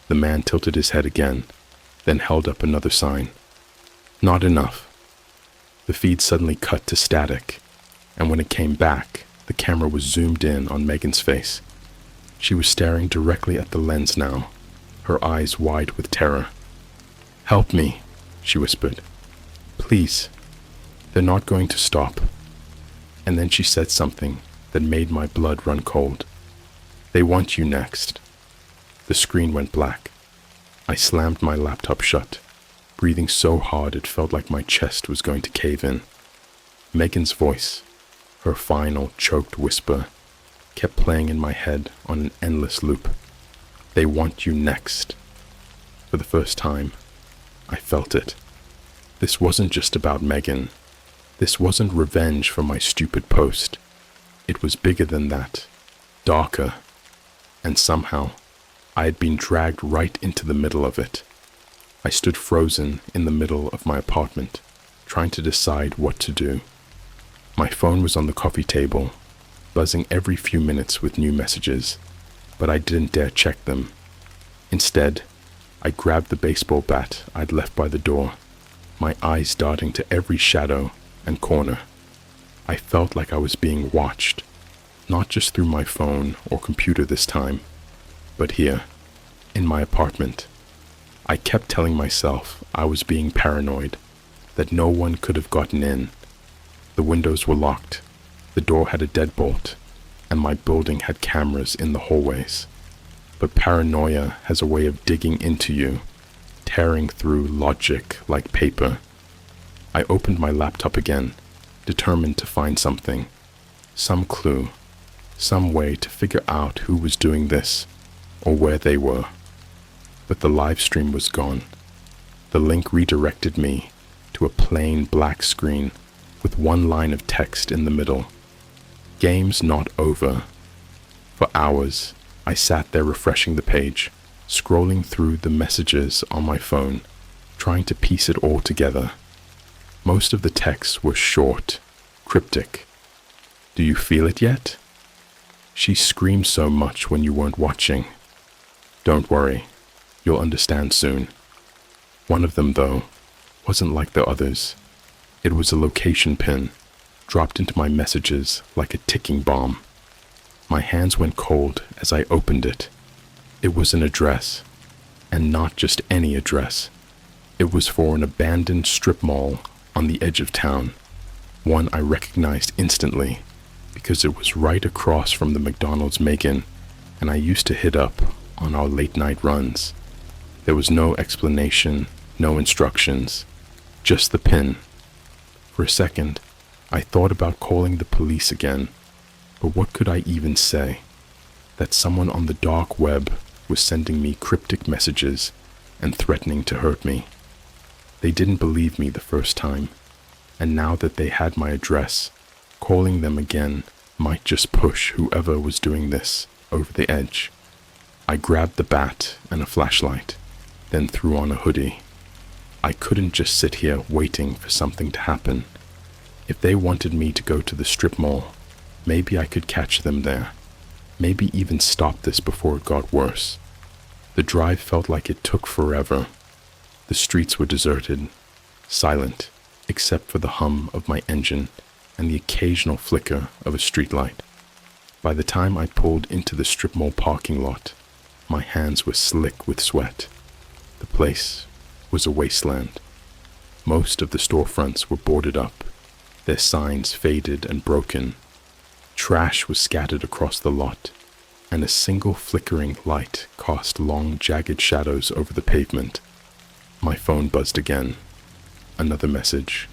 The man tilted his head again, then held up another sign. "Not enough." The feed suddenly cut to static, and when it came back, the camera was zoomed in on Megan's face. She was staring directly at the lens now, her eyes wide with terror. "Help me," she whispered. "Please. They're not going to stop." And then she said something that made my blood run cold. "They want you next." The screen went black. I slammed my laptop shut, breathing so hard it felt like my chest was going to cave in. Megan's voice, her final choked whisper, kept playing in my head on an endless loop. "They want you next." For the first time, I felt it. This wasn't just about Megan. This wasn't revenge for my stupid post. It was bigger than that, darker, and somehow I had been dragged right into the middle of it. I stood frozen in the middle of my apartment, trying to decide what to do. My phone was on the coffee table, buzzing every few minutes with new messages, but I didn't dare check them. Instead, I grabbed the baseball bat I'd left by the door, my eyes darting to every shadow and corner. I felt like I was being watched, not just through my phone or computer this time, but here, in my apartment. I kept telling myself I was being paranoid, that no one could have gotten in. The windows were locked, the door had a deadbolt, and my building had cameras in the hallways. But paranoia has a way of digging into you, tearing through logic like paper. I opened my laptop again, determined to find something, some clue, some way to figure out who was doing this or where they were. But the live stream was gone. The link redirected me to a plain black screen with one line of text in the middle. Game's not over. For hours, I sat there refreshing the page, scrolling through the messages on my phone, trying to piece it all together. Most of the texts were short, cryptic. Do you feel it yet? She screamed so much when you weren't watching. Don't worry, you'll understand soon. One of them, though, wasn't like the others. It was a location pin, dropped into my messages like a ticking bomb. My hands went cold as I opened it. It was an address, and not just any address. It was for an abandoned strip mall on the edge of town, one I recognized instantly because it was right across from the McDonald's Megan, and I used to hit up on our late-night runs. There was no explanation, no instructions, just the pin. For a second, I thought about calling the police again, but what could I even say? That someone on the dark web was sending me cryptic messages and threatening to hurt me. They didn't believe me the first time, and now that they had my address, calling them again might just push whoever was doing this over the edge. I grabbed the bat and a flashlight, then threw on a hoodie. I couldn't just sit here waiting for something to happen. If they wanted me to go to the strip mall, maybe I could catch them there. Maybe even stop this before it got worse. The drive felt like it took forever. The streets were deserted, silent, except for the hum of my engine and the occasional flicker of a streetlight. By the time I pulled into the strip mall parking lot, my hands were slick with sweat. The place was a wasteland. Most of the storefronts were boarded up, their signs faded and broken. Trash was scattered across the lot, and a single flickering light cast long, jagged shadows over the pavement. My phone buzzed again. Another message.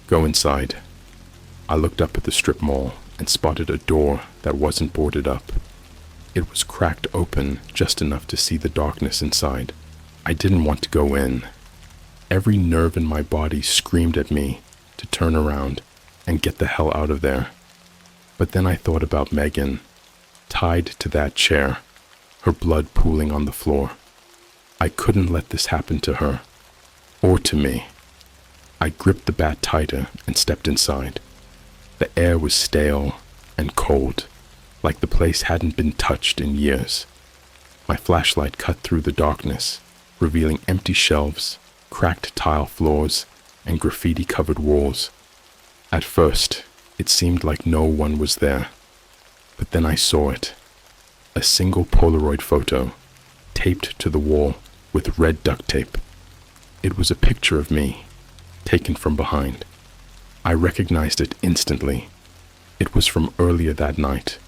Go inside. I looked up at the strip mall and spotted a door that wasn't boarded up. It was cracked open just enough to see the darkness inside. I didn't want to go in. Every nerve in my body screamed at me to turn around and get the hell out of there. But then I thought about Megan, tied to that chair, her blood pooling on the floor. I couldn't let this happen to her, or to me. I gripped the bat tighter and stepped inside. The air was stale and cold, like the place hadn't been touched in years. My flashlight cut through the darkness, revealing empty shelves, cracked tile floors, and graffiti-covered walls. At first, it seemed like no one was there. But then I saw it. A single Polaroid photo, taped to the wall with red duct tape. It was a picture of me, taken from behind. I recognized it instantly. It was from earlier that night,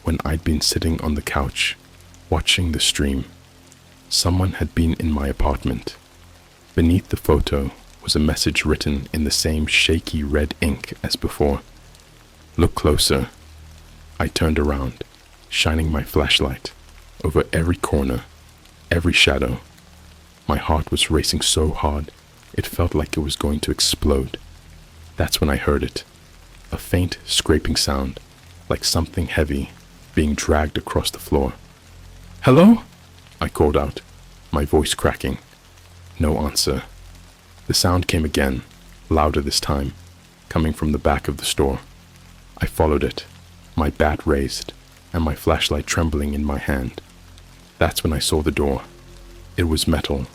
when I'd been sitting on the couch, watching the stream. Someone had been in my apartment. Beneath the photo was a message written in the same shaky red ink as before. Look closer. I turned around, shining my flashlight over every corner, every shadow. My heart was racing so hard, it felt like it was going to explode. That's when I heard it. A faint scraping sound, like something heavy being dragged across the floor. Hello? I called out, my voice cracking. No answer. The sound came again, louder this time, coming from the back of the store. I followed it, my bat raised, and my flashlight trembling in my hand. That's when I saw the door. It was metal,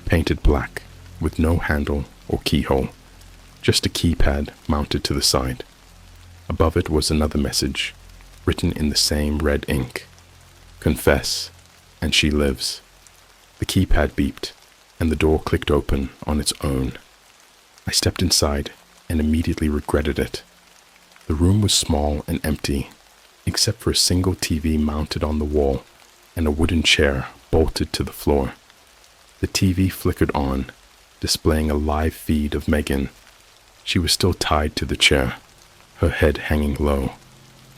painted black, with no handle or keyhole, just a keypad mounted to the side. Above it was another message, written in the same red ink. Confess, and she lives. The keypad beeped, and the door clicked open on its own. I stepped inside and immediately regretted it. The room was small and empty, except for a single TV mounted on the wall and a wooden chair bolted to the floor. The TV flickered on, displaying a live feed of Megan. She was still tied to the chair, her head hanging low.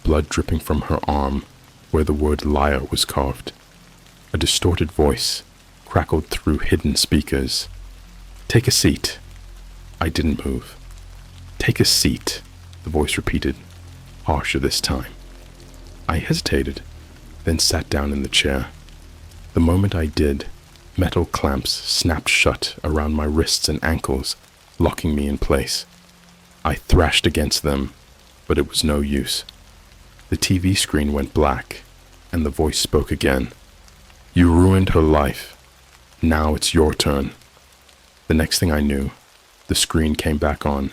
blood dripping from her arm where the word liar was carved. A distorted voice crackled through hidden speakers. "Take a seat." I didn't move. "Take a seat," the voice repeated, harsher this time. I hesitated, then sat down in the chair. The moment I did, metal clamps snapped shut around my wrists and ankles, locking me in place. I thrashed against them, but it was no use. The TV screen went black, and the voice spoke again. "You ruined her life. Now it's your turn." The next thing I knew, the screen came back on,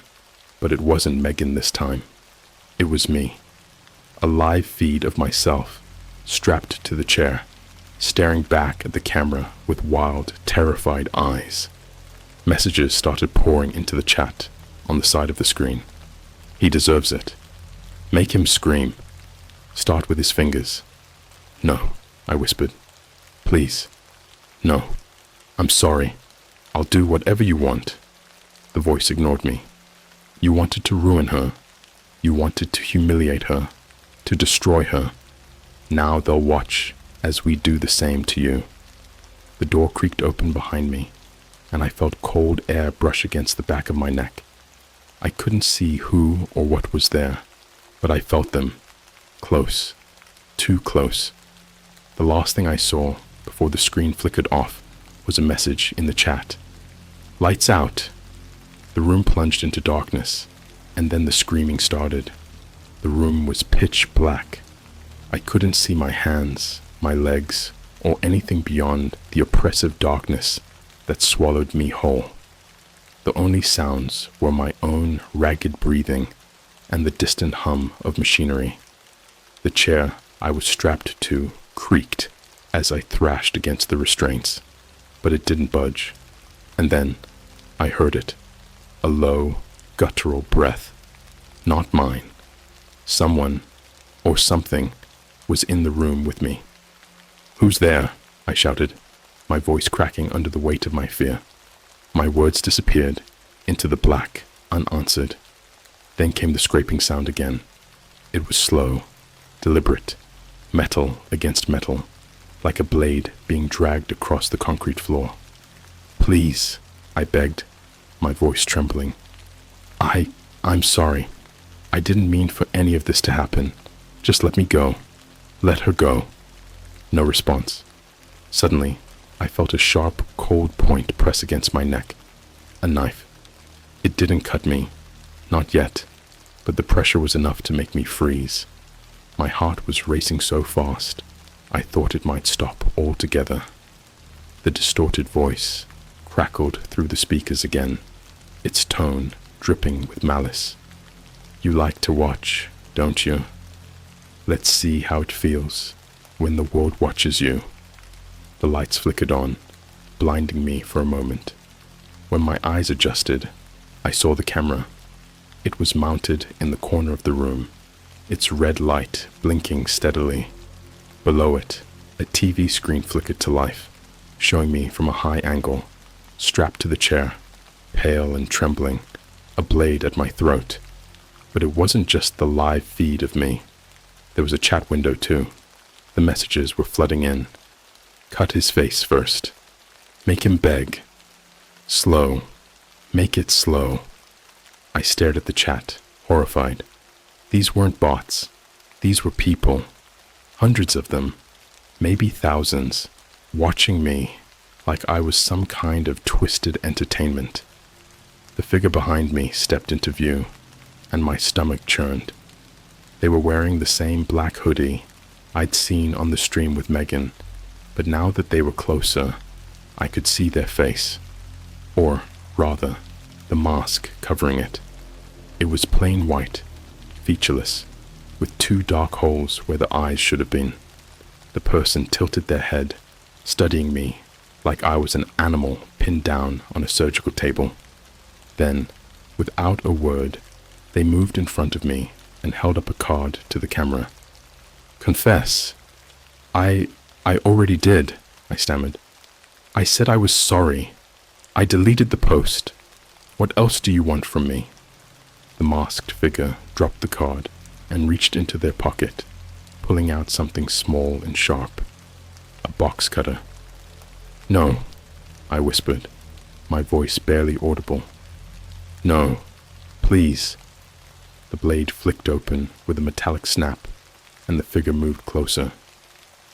but it wasn't Megan this time. It was me. A live feed of myself, strapped to the chair, staring back at the camera with wild, terrified eyes. Messages started pouring into the chat on the side of the screen. "He deserves it. Make him scream. Start with his fingers." "No," I whispered. "Please. No. I'm sorry. I'll do whatever you want." The voice ignored me. "You wanted to ruin her. You wanted to humiliate her, to destroy her. Now they'll watch as we do the same to you." The door creaked open behind me, and I felt cold air brush against the back of my neck. I couldn't see who or what was there, but I felt them. Close. Too close. The last thing I saw before the screen flickered off was a message in the chat. "Lights out." The room plunged into darkness, and then the screaming started. The room was pitch black. I couldn't see my hands, my legs, or anything beyond the oppressive darkness that swallowed me whole. The only sounds were my own ragged breathing and the distant hum of machinery. The chair I was strapped to creaked as I thrashed against the restraints, but it didn't budge. And then I heard it, a low, guttural breath. Not mine. Someone, or something, was in the room with me. "Who's there?" I shouted, my voice cracking under the weight of my fear. My words disappeared into the black, unanswered. Then came the scraping sound again. It was slow, deliberate, metal against metal, like a blade being dragged across the concrete floor. "Please," I begged, my voice trembling. I'm sorry. I didn't mean for any of this to happen. Just let me go. Let her go." No response. Suddenly, I felt a sharp, cold point press against my neck. A knife. It didn't cut me. Not yet. But the pressure was enough to make me freeze. My heart was racing so fast, I thought it might stop altogether. The distorted voice crackled through the speakers again, its tone dripping with malice. "You like to watch, don't you? Let's see how it feels when the world watches you." The lights flickered on, blinding me for a moment. When my eyes adjusted, I saw the camera. It was mounted in the corner of the room, its red light blinking steadily. Below it, a TV screen flickered to life, showing me from a high angle, strapped to the chair, pale and trembling, a blade at my throat. But it wasn't just the live feed of me. There was a chat window too. The messages were flooding in. "Cut his face first. Make him beg. Slow. Make it slow." I stared at the chat, horrified. These weren't bots. These were people. Hundreds of them, maybe thousands, watching me like I was some kind of twisted entertainment. The figure behind me stepped into view, and my stomach churned. They were wearing the same black hoodie I'd seen on the stream with Megan, but now that they were closer, I could see their face. Or, rather, the mask covering it. It was plain white, featureless, with 2 dark holes where the eyes should have been. The person tilted their head, studying me like I was an animal pinned down on a surgical table. Then, without a word, they moved in front of me and held up a card to the camera. "Confess." I already did," I stammered. "I said I was sorry. I deleted the post. What else do you want from me?" The masked figure dropped the card and reached into their pocket, pulling out something small and sharp. A box cutter. "No," I whispered, my voice barely audible. "No, please." The blade flicked open with a metallic snap, and the figure moved closer.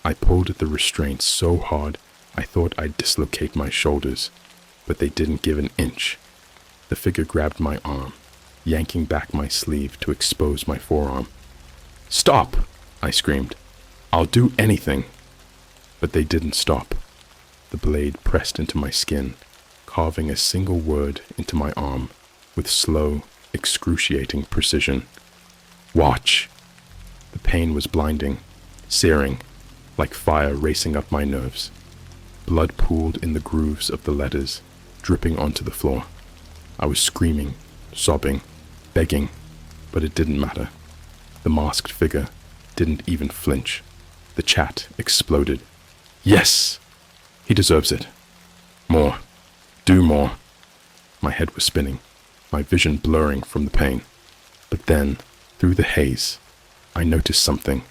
I pulled at the restraints so hard I thought I'd dislocate my shoulders, but they didn't give an inch. The figure grabbed my arm, yanking back my sleeve to expose my forearm. "Stop!" I screamed. "I'll do anything." But they didn't stop. The blade pressed into my skin, carving a single word into my arm with slow, excruciating precision. "Watch!" The pain was blinding, searing, like fire racing up my nerves. Blood pooled in the grooves of the letters, dripping onto the floor. I was screaming, sobbing, begging, but it didn't matter. The masked figure didn't even flinch. The chat exploded. "Yes! He deserves it. More. Do more." My head was spinning, my vision blurring from the pain. But then, through the haze, I noticed something.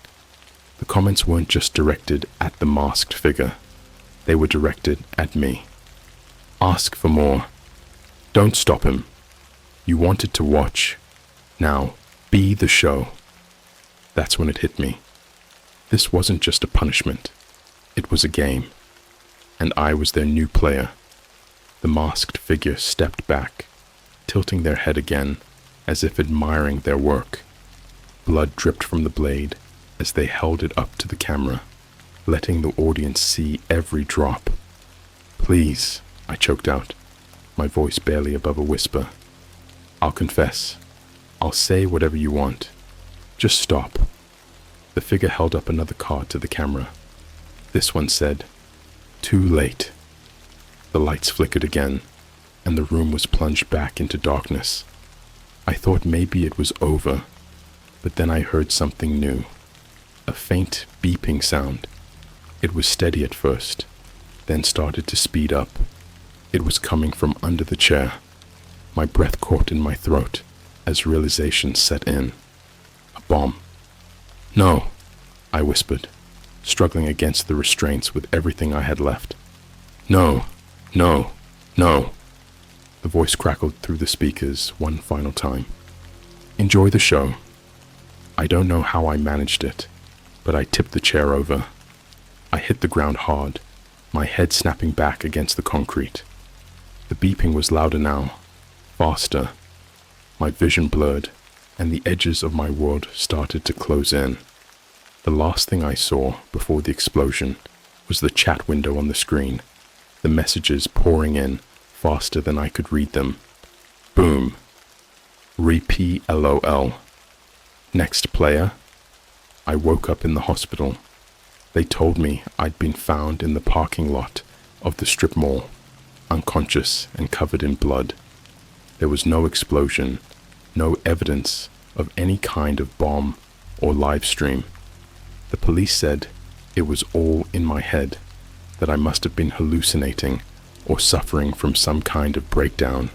The comments weren't just directed at the masked figure. They were directed at me. "Ask for more. Don't stop him. You wanted to watch. Now, be the show." That's when it hit me. This wasn't just a punishment. It was a game. And I was their new player. The masked figure stepped back, tilting their head again, as if admiring their work. Blood dripped from the blade as they held it up to the camera, letting the audience see every drop. "Please," I choked out, my voice barely above a whisper. "I'll confess. I'll say whatever you want. Just stop." The figure held up another card to the camera. This one said, "Too late." The lights flickered again, and the room was plunged back into darkness. I thought maybe it was over, but then I heard something new. A faint beeping sound. It was steady at first, then started to speed up. It was coming from under the chair. My breath caught in my throat as realization set in. A bomb. "No," I whispered, struggling against the restraints with everything I had left. "No, no, no." The voice crackled through the speakers one final time. "Enjoy the show." I don't know how I managed it, but I tipped the chair over. I hit the ground hard, my head snapping back against the concrete. The beeping was louder now, faster. My vision blurred, and the edges of my world started to close in. The last thing I saw before the explosion was the chat window on the screen, the messages pouring in faster than I could read them. Boom. Repeat LOL. Next player. I woke up in the hospital. They told me I'd been found in the parking lot of the strip mall, unconscious and covered in blood. There was no explosion, no evidence of any kind of bomb or live stream. The police said it was all in my head, that I must have been hallucinating or suffering from some kind of breakdown.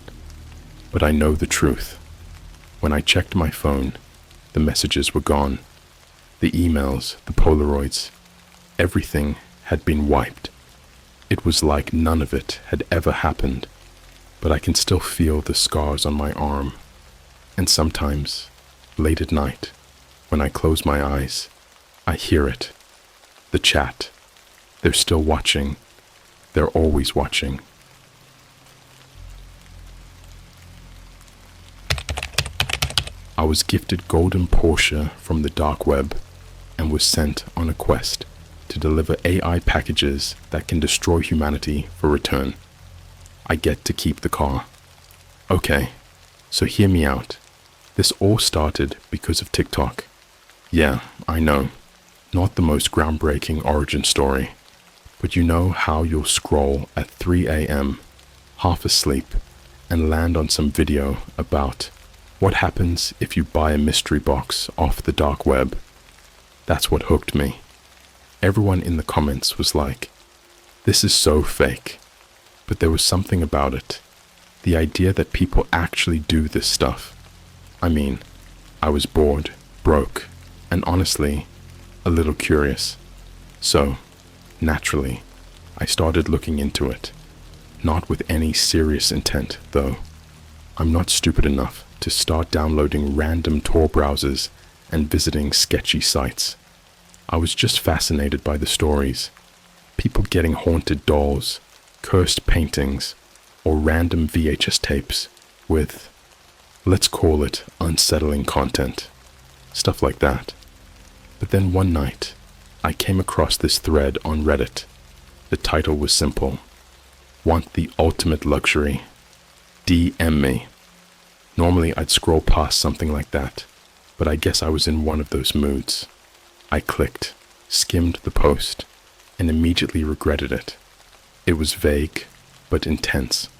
But I know the truth. When I checked my phone, the messages were gone. The emails, the Polaroids, everything had been wiped. It was like none of it had ever happened, but I can still feel the scars on my arm. And sometimes, late at night, when I close my eyes, I hear it. The chat. They're still watching. They're always watching. I was gifted golden Porsche from the dark web and was sent on a quest to deliver AI packages that can destroy humanity for return. I get to keep the car. Okay, so hear me out. This all started because of TikTok. Yeah, I know. Not the most groundbreaking origin story. But you know how you'll scroll at 3 a.m., half asleep, and land on some video about what happens if you buy a mystery box off the dark web. That's what hooked me. Everyone in the comments was like, "This is so fake." But there was something about it. The idea that people actually do this stuff. I mean, I was bored, broke, and honestly, a little curious. So, naturally, I started looking into it. Not with any serious intent, though. I'm not stupid enough to start downloading random Tor browsers and visiting sketchy sites. I was just fascinated by the stories. People getting haunted dolls, cursed paintings, or random VHS tapes with, let's call it, unsettling content. Stuff like that. But then one night, I came across this thread on Reddit. The title was simple. Want the ultimate luxury? DM me. Normally I'd scroll past something like that, but I guess I was in one of those moods. I clicked, skimmed the post, and immediately regretted it. It was vague, but intense.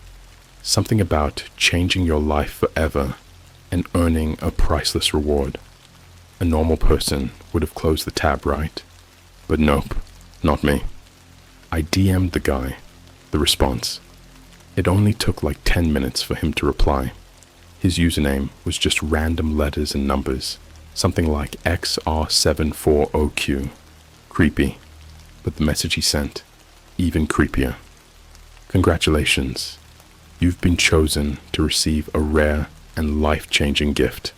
Something about changing your life forever and earning a priceless reward. A normal person would have closed the tab, right? But nope, not me. I DM'd the guy. The response. It only took like 10 minutes for him to reply. His username was just random letters and numbers, something like XR740Q. Creepy. But the message he sent, even creepier. Congratulations. You've been chosen to receive a rare and life-changing gift.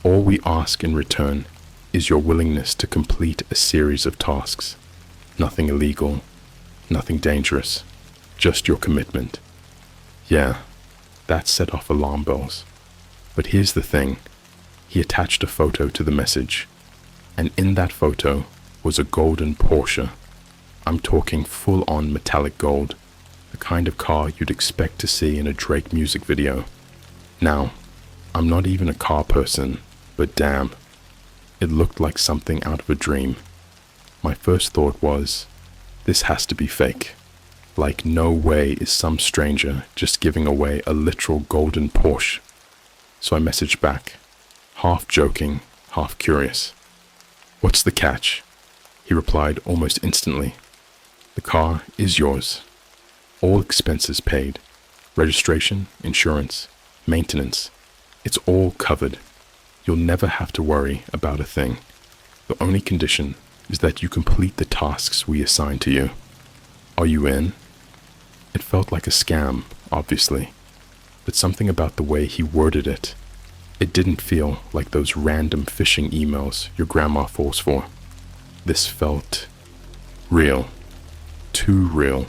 All we ask in return is your willingness to complete a series of tasks. Nothing illegal, nothing dangerous, just your commitment. Yeah, that set off alarm bells. But here's the thing. He attached a photo to the message, and in that photo was a golden Porsche. I'm talking full-on metallic gold, the kind of car you'd expect to see in a Drake music video. Now, I'm not even a car person, but damn, it looked like something out of a dream. My first thought was, this has to be fake. Like no way is some stranger just giving away a literal golden Porsche. So I messaged back, half joking, half curious. What's the catch? He replied almost instantly. The car is yours. All expenses paid. Registration, insurance, maintenance. It's all covered. You'll never have to worry about a thing. The only condition is that you complete the tasks we assign to you. Are you in? It felt like a scam, obviously, but something about the way he worded it. It didn't feel like those random phishing emails your grandma falls for. This felt real. Too real.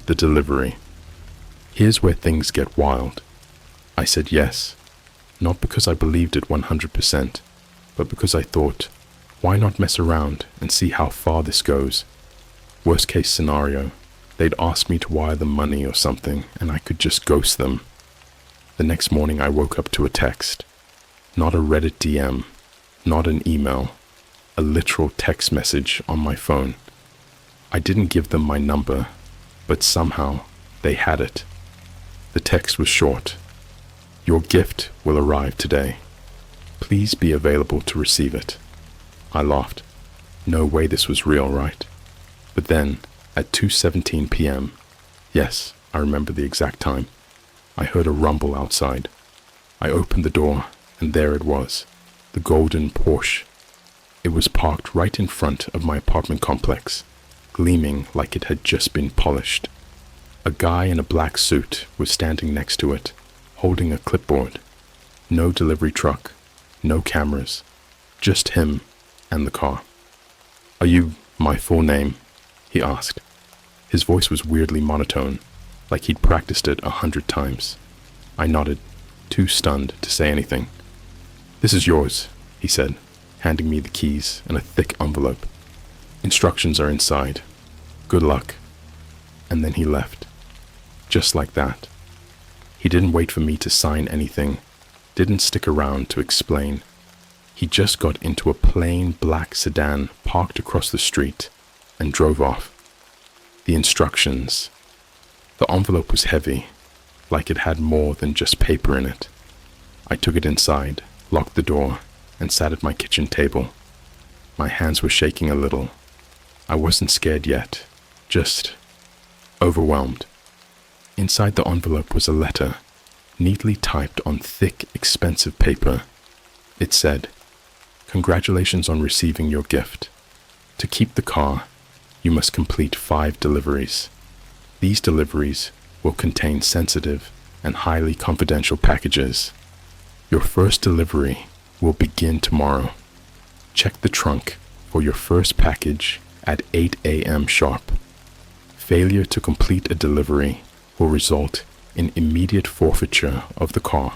The delivery. Here's where things get wild. I said yes, not because I believed it 100%, but because I thought, why not mess around and see how far this goes? Worst case scenario, they'd ask me to wire them money or something, and I could just ghost them. The next morning I woke up to a text. Not a Reddit DM, not an email, a literal text message on my phone. I didn't give them my number, but somehow they had it. The text was short. Your gift will arrive today. Please be available to receive it. I laughed. No way this was real, right? But then, at 2:17 p.m., yes, I remember the exact time, I heard a rumble outside. I opened the door, and there it was, the golden Porsche. It was parked right in front of my apartment complex, gleaming like it had just been polished. A guy in a black suit was standing next to it, holding a clipboard. No delivery truck, no cameras, just him and the car. Are you my full name? He asked. His voice was weirdly monotone, like he'd practiced it 100 times. I nodded, too stunned to say anything. This is yours, he said, handing me the keys and a thick envelope. Instructions are inside. Good luck. And then he left. Just like that. He didn't wait for me to sign anything, didn't stick around to explain. He just got into a plain black sedan parked across the street and drove off. The instructions. The envelope was heavy, like it had more than just paper in it. I took it inside, locked the door, and sat at my kitchen table. My hands were shaking a little. I wasn't scared yet, just overwhelmed. Inside the envelope was a letter, neatly typed on thick, expensive paper. It said, Congratulations on receiving your gift. To keep the car, you must complete 5 deliveries. These deliveries will contain sensitive and highly confidential packages. Your first delivery will begin tomorrow. Check the trunk for your first package at 8 a.m. sharp. Failure to complete a delivery will result in immediate forfeiture of the car.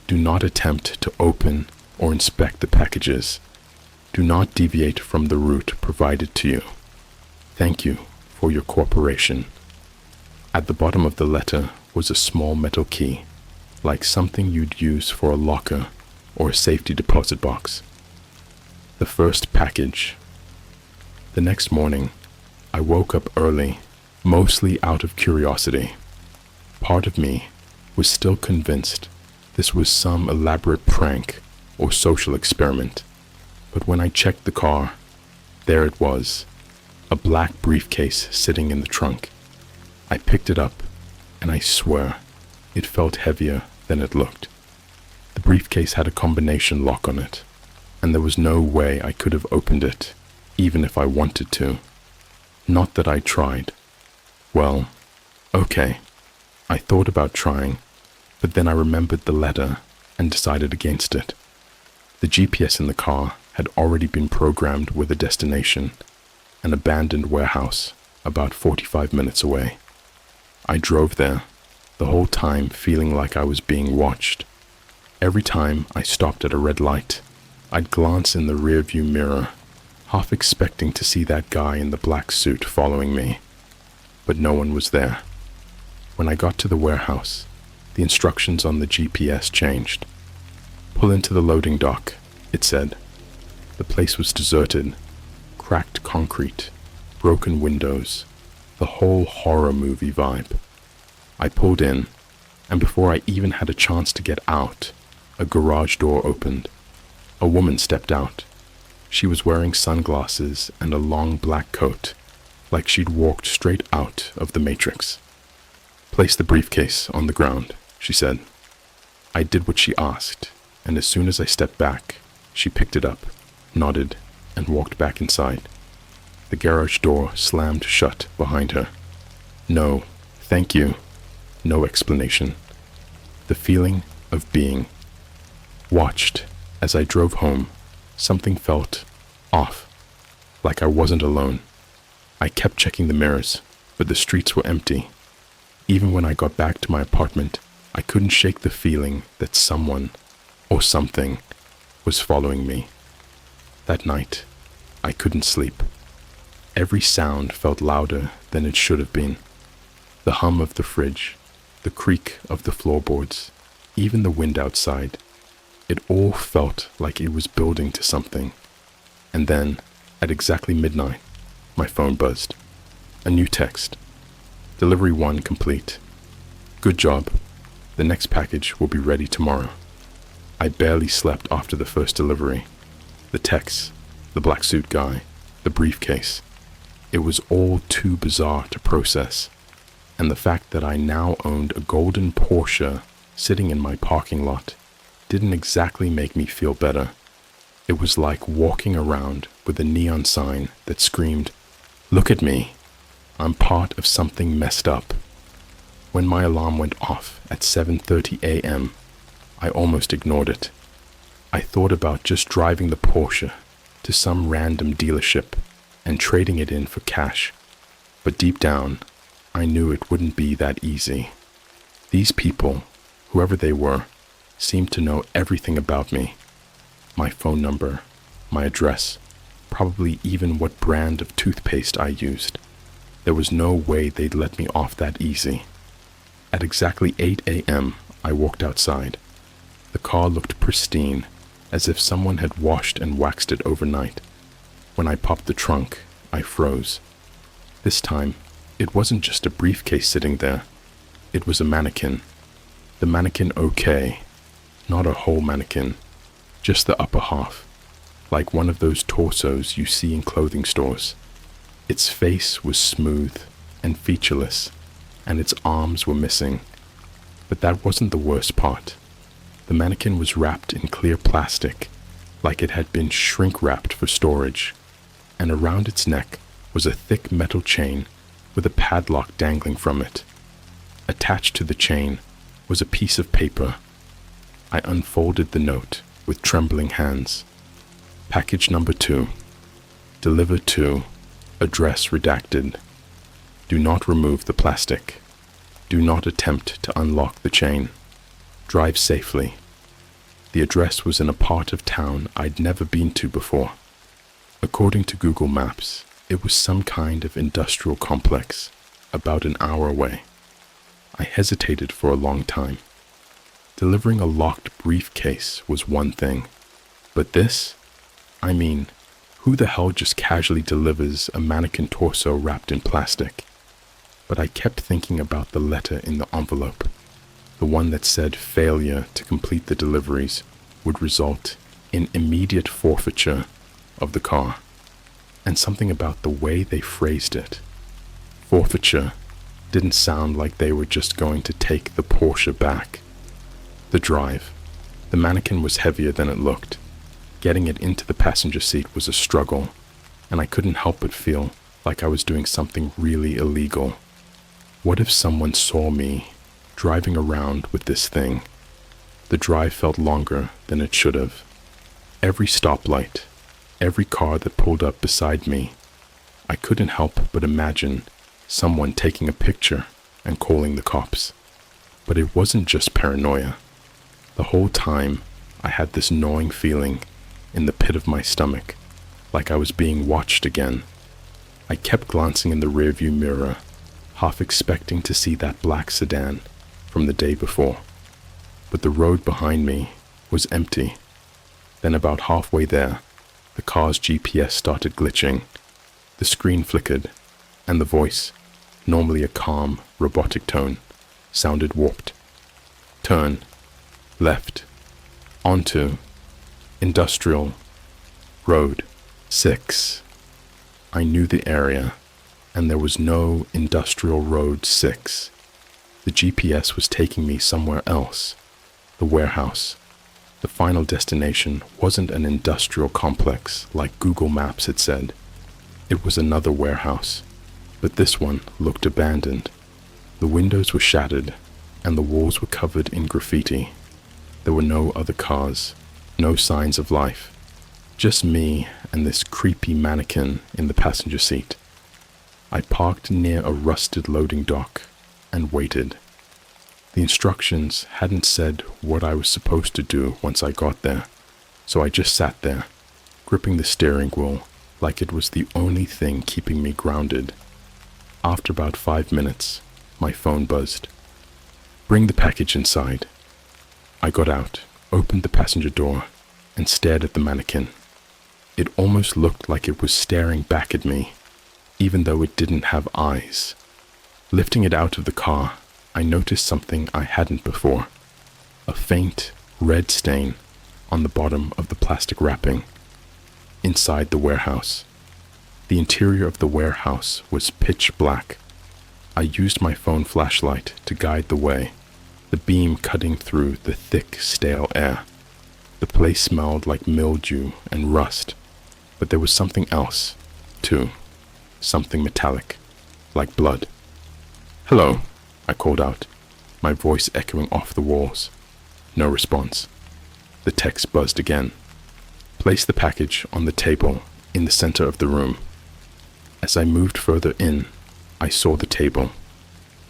Do not attempt to open or inspect the packages. Do not deviate from the route provided to you. Thank you for your cooperation. At the bottom of the letter was a small metal key, like something you'd use for a locker or a safety deposit box. The first package. The next morning, I woke up early, mostly out of curiosity. Part of me was still convinced this was some elaborate prank or social experiment. But when I checked the car, there it was, a black briefcase sitting in the trunk. I picked it up, and I swear, it felt heavier than it looked. The briefcase had a combination lock on it, and there was no way I could have opened it, even if I wanted to. Not that I tried. Well, okay, I thought about trying, but then I remembered the letter and decided against it. The GPS in the car had already been programmed with a destination, an abandoned warehouse about 45 minutes away. I drove there, the whole time feeling like I was being watched. Every time I stopped at a red light, I'd glance in the rearview mirror, half expecting to see that guy in the black suit following me. But no one was there. When I got to the warehouse, the instructions on the GPS changed. Pull into the loading dock, it said. The place was deserted, cracked concrete, broken windows, the whole horror movie vibe. I pulled in, and before I even had a chance to get out, a garage door opened. A woman stepped out. She was wearing sunglasses and a long black coat, like she'd walked straight out of the Matrix. Place the briefcase on the ground, she said. I did what she asked, and as soon as I stepped back, she picked it up, nodded, and walked back inside. The garage door slammed shut behind her. No, thank you. No explanation. The feeling of being watched. As I drove home, something felt off, like I wasn't alone. I kept checking the mirrors, but the streets were empty. Even when I got back to my apartment, I couldn't shake the feeling that someone or something was following me. That night, I couldn't sleep. Every sound felt louder than it should have been. The hum of the fridge, the creak of the floorboards, even the wind outside. It all felt like it was building to something. And then, at exactly midnight, my phone buzzed. A new text. Delivery 1 complete. Good job. The next package will be ready tomorrow. I barely slept after the first delivery. The text, the black suit guy, the briefcase. It was all too bizarre to process. And the fact that I now owned a golden Porsche sitting in my parking lot didn't exactly make me feel better. It was like walking around with a neon sign that screamed, "Look at me. I'm part of something messed up." When my alarm went off at 7:30 a.m., I almost ignored it. I thought about just driving the Porsche to some random dealership and trading it in for cash. But deep down, I knew it wouldn't be that easy. These people, whoever they were, seemed to know everything about me. My phone number, my address, probably even what brand of toothpaste I used. There was no way they'd let me off that easy. At exactly 8 a.m., I walked outside. The car looked pristine, as if someone had washed and waxed it overnight. When I popped the trunk, I froze. This time, it wasn't just a briefcase sitting there. It was a mannequin. The mannequin okay, not a whole mannequin, just the upper half, like one of those torsos you see in clothing stores. Its face was smooth and featureless, and its arms were missing. But that wasn't the worst part. The mannequin was wrapped in clear plastic, like it had been shrink-wrapped for storage, and around its neck was a thick metal chain with a padlock dangling from it. Attached to the chain was a piece of paper. I unfolded the note with trembling hands. Package number 2. Delivered to, address redacted. Do not remove the plastic. Do not attempt to unlock the chain. Drive safely. The address was in a part of town I'd never been to before. According to Google Maps, it was some kind of industrial complex, about an hour away. I hesitated for a long time. Delivering a locked briefcase was one thing, but this? I mean, who the hell just casually delivers a mannequin torso wrapped in plastic? But I kept thinking about the letter in the envelope, the one that said failure to complete the deliveries would result in immediate forfeiture of the car, and something about the way they phrased it. Forfeiture didn't sound like they were just going to take the Porsche back. The drive. The mannequin was heavier than it looked. Getting it into the passenger seat was a struggle, and I couldn't help but feel like I was doing something really illegal. What if someone saw me driving around with this thing? The drive felt longer than it should have. Every stoplight, every car that pulled up beside me, I couldn't help but imagine someone taking a picture and calling the cops. But it wasn't just paranoia. The whole time, I had this gnawing feeling in the pit of my stomach, like I was being watched again. I kept glancing in the rearview mirror, half expecting to see that black sedan from the day before. But the road behind me was empty. Then about halfway there, the car's GPS started glitching. The screen flickered, and the voice, normally a calm, robotic tone, sounded warped. Turn. Left. Onto. Industrial. Road. 6. I knew the area, and there was no Industrial Road 6. The GPS was taking me somewhere else. The warehouse. The final destination wasn't an industrial complex like Google Maps had said. It was another warehouse, but this one looked abandoned. The windows were shattered, and the walls were covered in graffiti. There were no other cars, no signs of life. Just me and this creepy mannequin in the passenger seat. I parked near a rusted loading dock and waited. The instructions hadn't said what I was supposed to do once I got there, so I just sat there, gripping the steering wheel like it was the only thing keeping me grounded. After about 5 minutes, my phone buzzed. Bring the package inside. I got out, opened the passenger door, and stared at the mannequin. It almost looked like it was staring back at me, even though it didn't have eyes. Lifting it out of the car, I noticed something I hadn't before. A faint red stain on the bottom of the plastic wrapping. Inside the warehouse. The interior of the warehouse was pitch black. I used my phone flashlight to guide the way, the beam cutting through the thick, stale air. The place smelled like mildew and rust, but there was something else, too. Something metallic, like blood. "Hello," I called out, my voice echoing off the walls. No response. The text buzzed again. Place the package on the table in the center of the room. As I moved further in, I saw the table.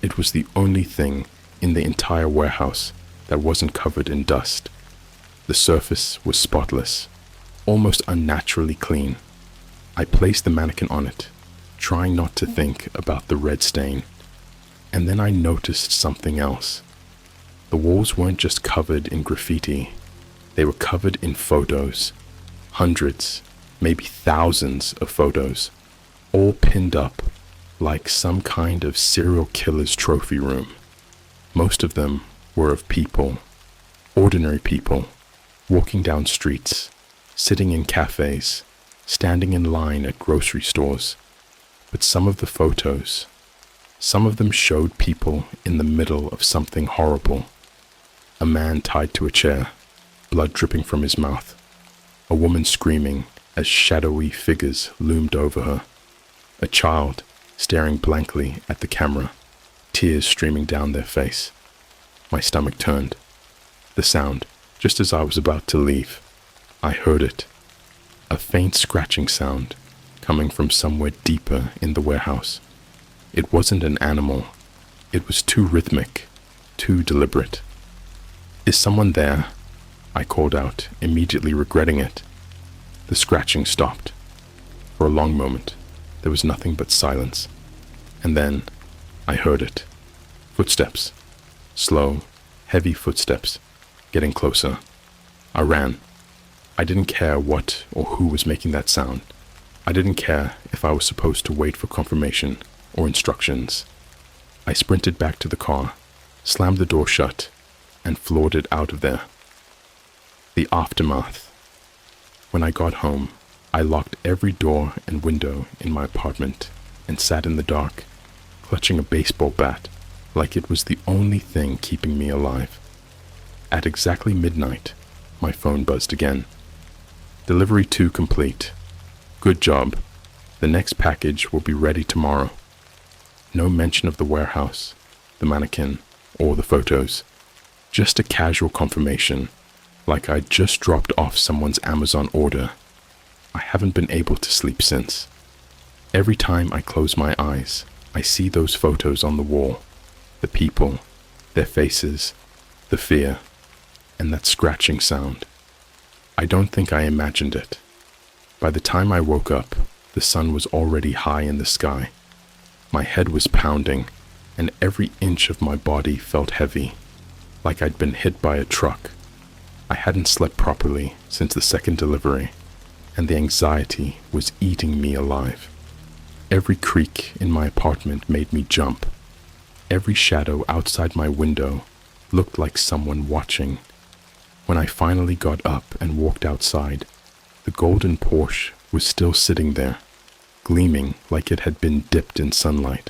It was the only thing in the entire warehouse that wasn't covered in dust. The surface was spotless, almost unnaturally clean. I placed the mannequin on it, trying not to think about the red stain. And then I noticed something else. The walls weren't just covered in graffiti. They were covered in photos. Hundreds, maybe thousands of photos, all pinned up like some kind of serial killer's trophy room. Most of them were of people, ordinary people, walking down streets, sitting in cafes, standing in line at grocery stores. But some of the photos, some of them showed people in the middle of something horrible. A man tied to a chair, blood dripping from his mouth. a woman screaming as shadowy figures loomed over her, a child staring blankly at the camera, tears streaming down their face. My stomach turned. The sound, just as I was about to leave, I heard it, a faint scratching sound coming from somewhere deeper in the warehouse. It wasn't an animal. It was too rhythmic, too deliberate. "Is someone there?" I called out, immediately regretting it. The scratching stopped. For a long moment, there was nothing but silence. And then, I heard it. Footsteps. Slow, heavy footsteps, getting closer. I ran. I didn't care what or who was making that sound. I didn't care if I was supposed to wait for confirmation or instructions. I sprinted back to the car, slammed the door shut, and floored it out of there. The aftermath. When I got home, I locked every door and window in my apartment and sat in the dark, clutching a baseball bat like it was the only thing keeping me alive. At exactly midnight, my phone buzzed again. "Delivery 2 complete. Good job. The next package will be ready tomorrow." No mention of the warehouse, the mannequin, or the photos. Just a casual confirmation, like I'd just dropped off someone's Amazon order. I haven't been able to sleep since. Every time I close my eyes, I see those photos on the wall. The people, their faces, the fear, and that scratching sound. I don't think I imagined it. By the time I woke up, the sun was already high in the sky. My head was pounding, and every inch of my body felt heavy, like I'd been hit by a truck. I hadn't slept properly since the second delivery, and the anxiety was eating me alive. Every creak in my apartment made me jump. Every shadow outside my window looked like someone watching. When I finally got up and walked outside, the golden Porsche was still sitting there, gleaming like it had been dipped in sunlight.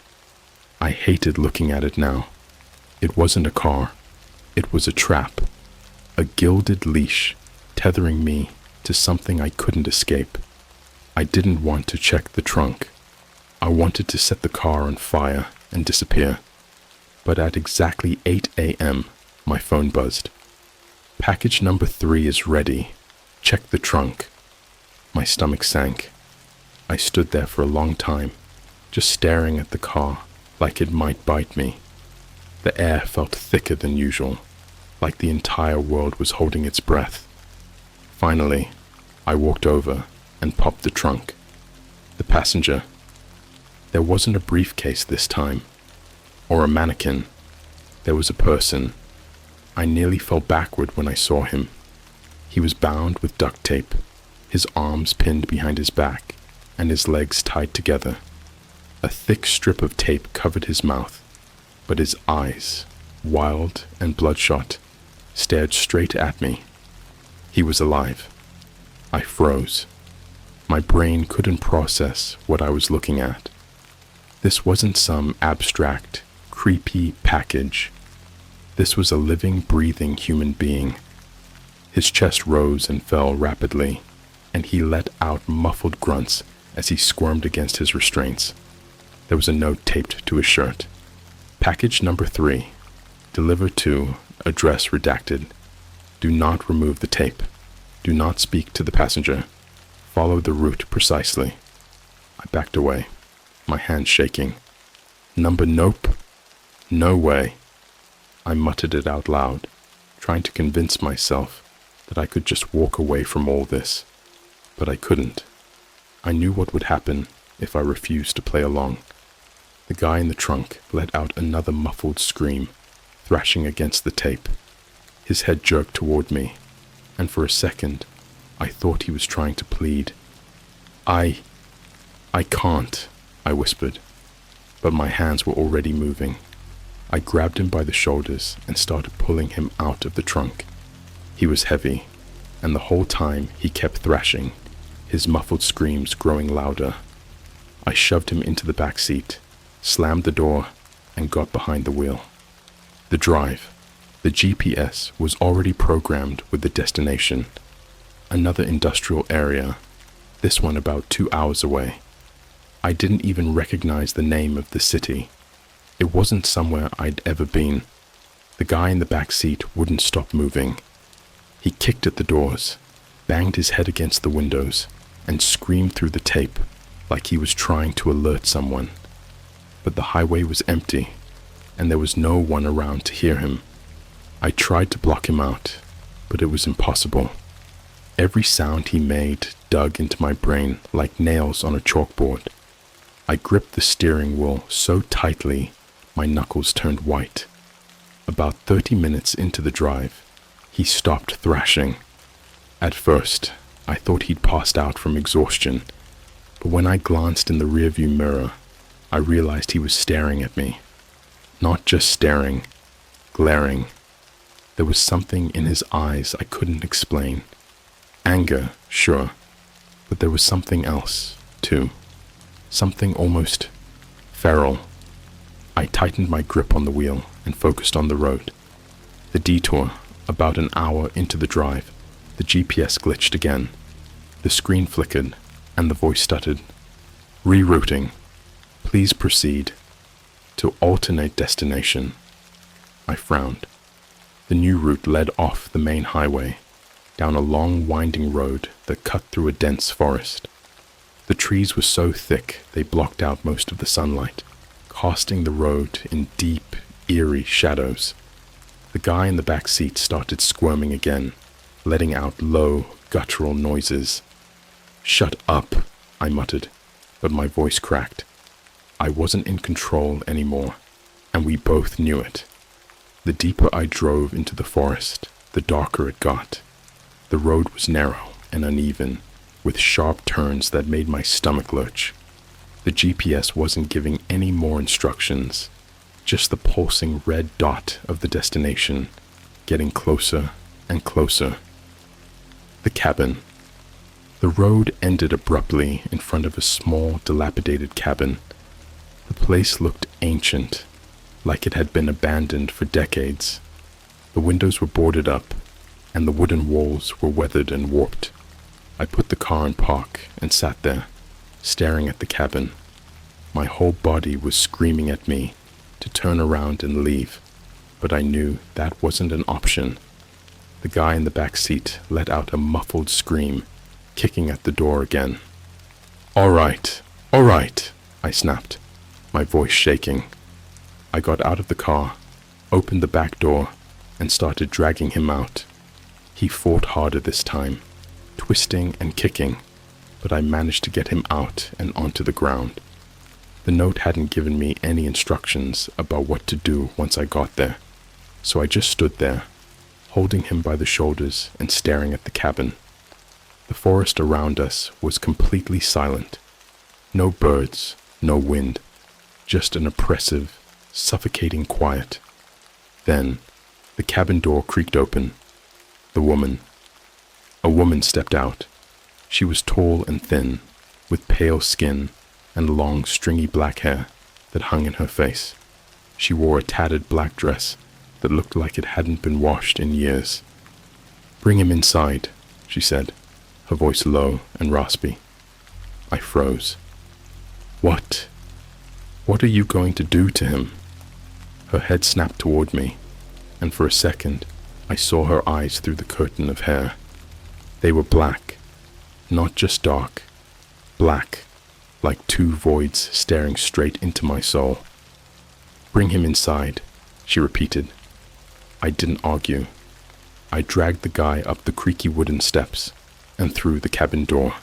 I hated looking at it now. It wasn't a car. It was a trap. A gilded leash tethering me to something I couldn't escape. I didn't want to check the trunk. I wanted to set the car on fire and disappear. But at exactly 8 a.m., my phone buzzed. "Package number 3 is ready. Check the trunk." My stomach sank. I stood there for a long time, just staring at the car like it might bite me. The air felt thicker than usual, like the entire world was holding its breath. Finally, I walked over and popped the trunk. The passenger. There wasn't a briefcase this time, or a mannequin. There was a person. I nearly fell backward when I saw him. He was bound with duct tape, his arms pinned behind his back, and his legs tied together. A thick strip of tape covered his mouth, but his eyes, wild and bloodshot, stared straight at me. He was alive. I froze. My brain couldn't process what I was looking at. This wasn't some abstract, creepy package. This was a living, breathing human being. His chest rose and fell rapidly, and he let out muffled grunts as he squirmed against his restraints. There was a note taped to his shirt. "Package number 3. Deliver to address redacted. Do not remove the tape. Do not speak to the passenger. Follow the route precisely." I backed away, my hands shaking. "Number nope? No way." I muttered it out loud, trying to convince myself that I could just walk away from all this. But I couldn't. I knew what would happen if I refused to play along. The guy in the trunk let out another muffled scream, thrashing against the tape. His head jerked toward me, and for a second, I thought he was trying to plead. I can't," I whispered, but my hands were already moving. I grabbed him by the shoulders and started pulling him out of the trunk. He was heavy, and the whole time he kept thrashing, his muffled screams growing louder. I shoved him into the back seat, slammed the door, and got behind the wheel. The GPS was already programmed with the destination. Another industrial area, this one about 2 hours away. I didn't even recognize the name of the city. It wasn't somewhere I'd ever been. The guy in the back seat wouldn't stop moving. He kicked at the doors, banged his head against the windows, and screamed through the tape like he was trying to alert someone. But the highway was empty, and there was no one around to hear him. I tried to block him out, but it was impossible. Every sound he made dug into my brain like nails on a chalkboard. I gripped the steering wheel so tightly my knuckles turned white. About 30 minutes into the drive, he stopped thrashing. At first, I thought he'd passed out from exhaustion, but when I glanced in the rearview mirror, I realized he was staring at me. Not just staring, glaring. There was something in his eyes I couldn't explain. Anger, sure, but there was something else, too. Something almost feral. I tightened my grip on the wheel and focused on the road. The detour, about an hour into the drive, the GPS glitched again. The screen flickered, and the voice stuttered. Rerouting. Please proceed to alternate destination. I frowned. The new route led off the main highway, down a long winding road that cut through a dense forest. The trees were so thick they blocked out most of the sunlight, casting the road in deep, eerie shadows. The guy in the back seat started squirming again, letting out low, guttural noises. Shut up, I muttered, but my voice cracked. I wasn't in control anymore, and we both knew it. The deeper I drove into the forest, the darker it got. The road was narrow and uneven, with sharp turns that made my stomach lurch. The GPS wasn't giving any more instructions, just the pulsing red dot of the destination, getting closer and closer. The cabin. The road ended abruptly in front of a small, dilapidated cabin. The place looked ancient, like it had been abandoned for decades. The windows were boarded up, and the wooden walls were weathered and warped. I put the car in park and sat there, staring at the cabin. My whole body was screaming at me to turn around and leave, but I knew that wasn't an option. The guy in the back seat let out a muffled scream, kicking at the door again. All right, I snapped, my voice shaking. I got out of the car, opened the back door, and started dragging him out. He fought harder this time, twisting and kicking, but I managed to get him out and onto the ground. The note hadn't given me any instructions about what to do once I got there, so I just stood there, holding him by the shoulders and staring at the cabin. The forest around us was completely silent. No birds, no wind, just an oppressive, suffocating quiet. Then, the cabin door creaked open. A woman stepped out. She was tall and thin, with pale skin and long, stringy black hair that hung in her face. She wore a tattered black dress that looked like it hadn't been washed in years. Bring him inside, she said, her voice low and raspy. I froze. What are you going to do to him? Her head snapped toward me, and for a second, I saw her eyes through the curtain of hair. They were black, not just dark, black, like two voids staring straight into my soul. Bring him inside, she repeated. I didn't argue. I dragged the guy up the creaky wooden steps and through the cabin door.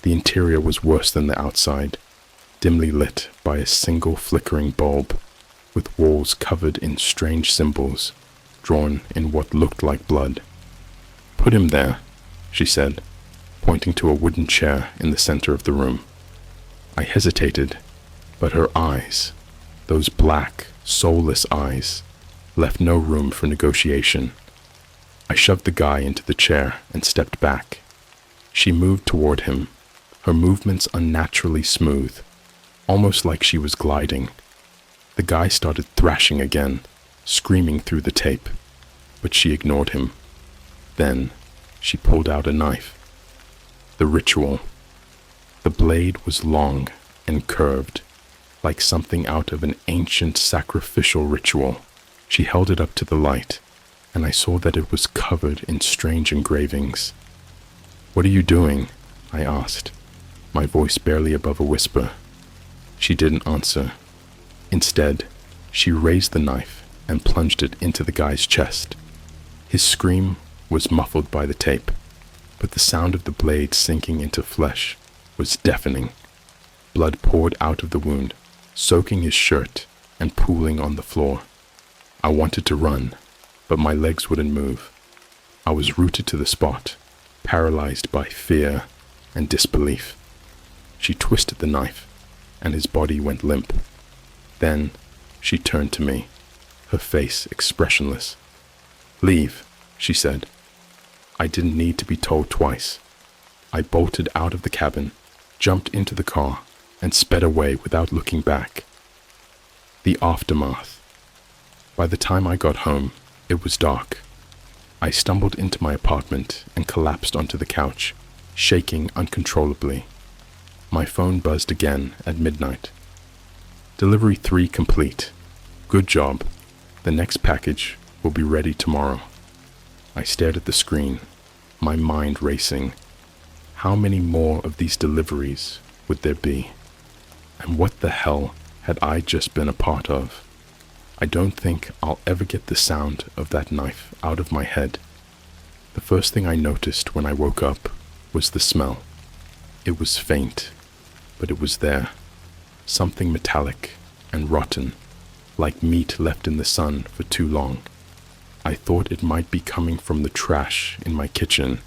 The interior was worse than the outside, dimly lit by a single flickering bulb, with walls covered in strange symbols, drawn in what looked like blood. Put him there, she said, pointing to a wooden chair in the center of the room. I hesitated, but her eyes, those black, soulless eyes, left no room for negotiation. I shoved the guy into the chair and stepped back. She moved toward him, her movements unnaturally smooth, almost like she was gliding. The guy started thrashing again, screaming through the tape, but she ignored him. Then, She pulled out a knife. The ritual. The blade was long and curved, like something out of an ancient sacrificial ritual. She held it up to the light, and I saw that it was covered in strange engravings. "What are you doing?" I asked, my voice barely above a whisper. She didn't answer. Instead, she raised the knife and plunged it into the guy's chest. His scream was muffled by the tape, but the sound of the blade sinking into flesh was deafening. Blood poured out of the wound, soaking his shirt and pooling on the floor. I wanted to run, but my legs wouldn't move. I was rooted to the spot, paralyzed by fear and disbelief. She twisted the knife, and his body went limp. Then she turned to me, her face expressionless. "Leave," she said. I didn't need to be told twice. I bolted out of the cabin, jumped into the car, and sped away without looking back. The aftermath. By the time I got home, it was dark. I stumbled into my apartment and collapsed onto the couch, shaking uncontrollably. My phone buzzed again at midnight. "Delivery 3 complete. Good job. The next package will be ready tomorrow." I stared at the screen, my mind racing. How many more of these deliveries would there be? And what the hell had I just been a part of? I don't think I'll ever get the sound of that knife out of my head. The first thing I noticed when I woke up was the smell. It was faint, but it was there. Something metallic and rotten, like meat left in the sun for too long. I thought it might be coming from the trash in my kitchen,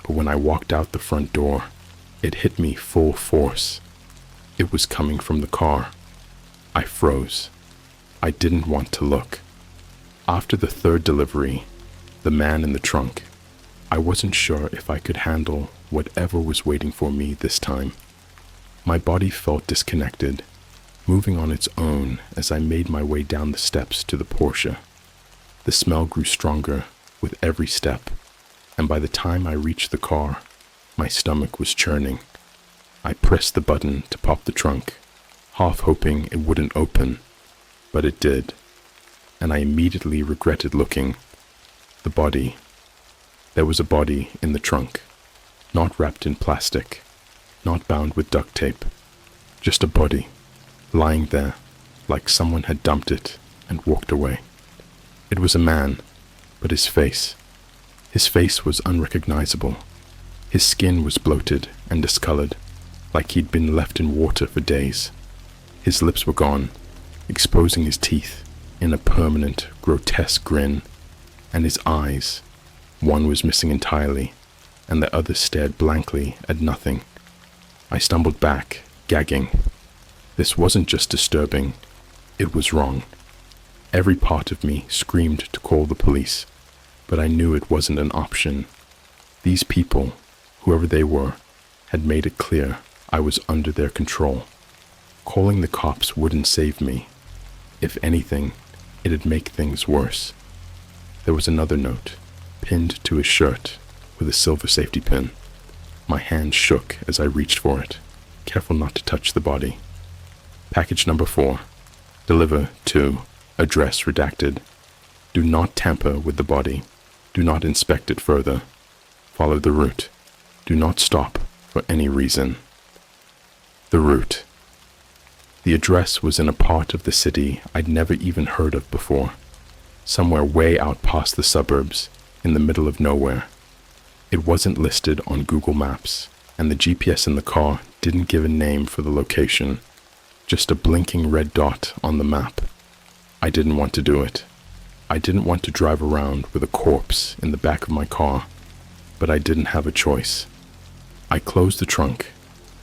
but when I walked out the front door, it hit me full force. It was coming from the car. I froze. I didn't want to look. After the third delivery, the man in the trunk, I wasn't sure if I could handle whatever was waiting for me this time. My body felt disconnected, moving on its own as I made my way down the steps to the Porsche. The smell grew stronger with every step, and by the time I reached the car, my stomach was churning. I pressed the button to pop the trunk, half hoping it wouldn't open, but it did, and I immediately regretted looking. The body. There was a body in the trunk, not wrapped in plastic, not bound with duct tape, just a body, lying there like someone had dumped it and walked away. It was a man, but his face was unrecognizable. His skin was bloated and discolored, like he'd been left in water for days. His lips were gone, exposing his teeth in a permanent, grotesque grin, and his eyes, one was missing entirely, and the other stared blankly at nothing. I stumbled back, gagging. This wasn't just disturbing, it was wrong. Every part of me screamed to call the police, but I knew it wasn't an option. These people, whoever they were, had made it clear I was under their control. Calling the cops wouldn't save me. If anything, it'd make things worse. There was another note, pinned to his shirt with a silver safety pin. My hand shook as I reached for it, careful not to touch the body. Package number 4. Deliver to address redacted. Do not tamper with the body. Do not inspect it further. Follow the route. Do not stop for any reason. The route. The address was in a part of the city I'd never even heard of before, somewhere way out past the suburbs, in the middle of nowhere. It wasn't listed on Google Maps, and the GPS in the car didn't give a name for the location, just a blinking red dot on the map. I didn't want to do it. I didn't want to drive around with a corpse in the back of my car, but I didn't have a choice. I closed the trunk,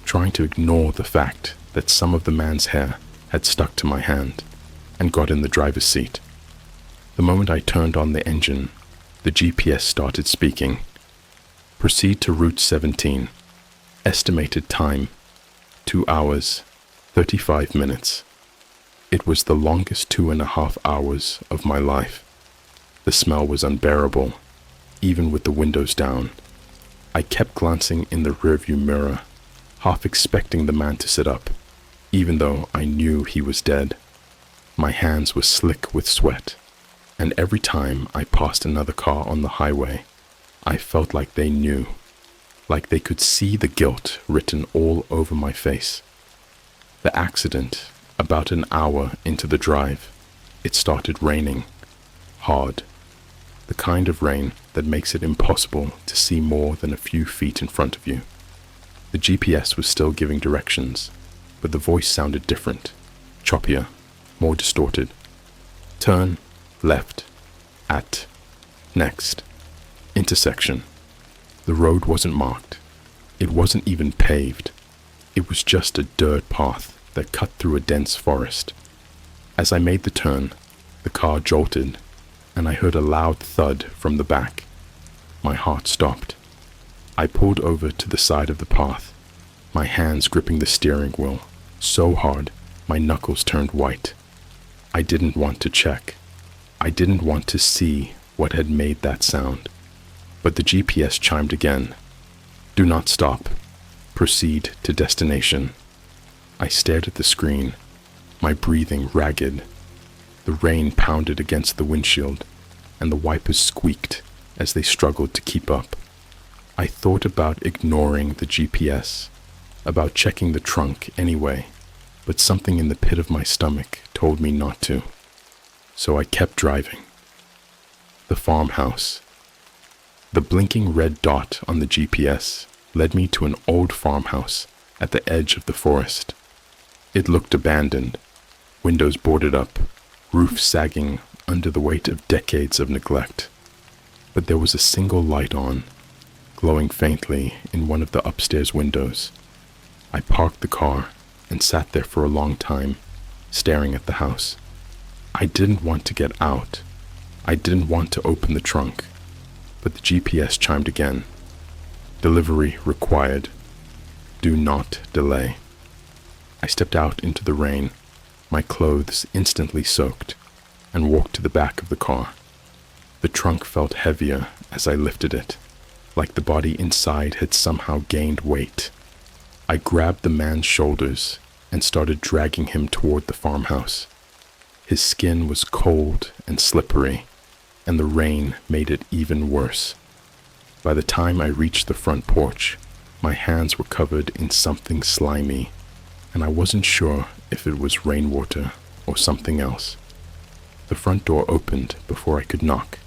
trying to ignore the fact that some of the man's hair had stuck to my hand, and got in the driver's seat. The moment I turned on the engine, the GPS started speaking. Proceed to Route 17. Estimated time, 2 hours, 35 minutes. It was the longest 2.5 hours of my life. The smell was unbearable, even with the windows down I kept glancing in the rearview mirror, half expecting the man to sit up, even though I knew he was dead. My hands were slick with sweat, and every time I passed another car on the highway, I felt like they knew, like they could see the guilt written all over my face. The accident, about an hour into the drive, it started raining, hard, the kind of rain that makes it impossible to see more than a few feet in front of you. The GPS was still giving directions, but the voice sounded different, choppier, more distorted. Turn, left, at, next, intersection. The road wasn't marked. It wasn't even paved. It was just a dirt path that cut through a dense forest. As I made the turn, the car jolted, and I heard a loud thud from the back. My heart stopped. I pulled over to the side of the path, my hands gripping the steering wheel so hard my knuckles turned white. I didn't want to check. I didn't want to see what had made that sound. But the GPS chimed again. Do not stop. Proceed to destination. I stared at the screen, my breathing ragged. The rain pounded against the windshield, and the wipers squeaked as they struggled to keep up. I thought about ignoring the GPS, about checking the trunk anyway, but something in the pit of my stomach told me not to. So I kept driving. The farmhouse. The blinking red dot on the GPS led me to an old farmhouse at the edge of the forest. It looked abandoned, windows boarded up, roof sagging under the weight of decades of neglect. But there was a single light on, glowing faintly in one of the upstairs windows. I parked the car and sat there for a long time, staring at the house. I didn't want to get out. I didn't want to open the trunk. But the GPS chimed again. Delivery required. Do not delay. I stepped out into the rain, my clothes instantly soaked, and walked to the back of the car. The trunk felt heavier as I lifted it, like the body inside had somehow gained weight. I grabbed the man's shoulders and started dragging him toward the farmhouse. His skin was cold and slippery, and the rain made it even worse. By the time I reached the front porch, my hands were covered in something slimy, and I wasn't sure if it was rainwater or something else. The front door opened before I could knock.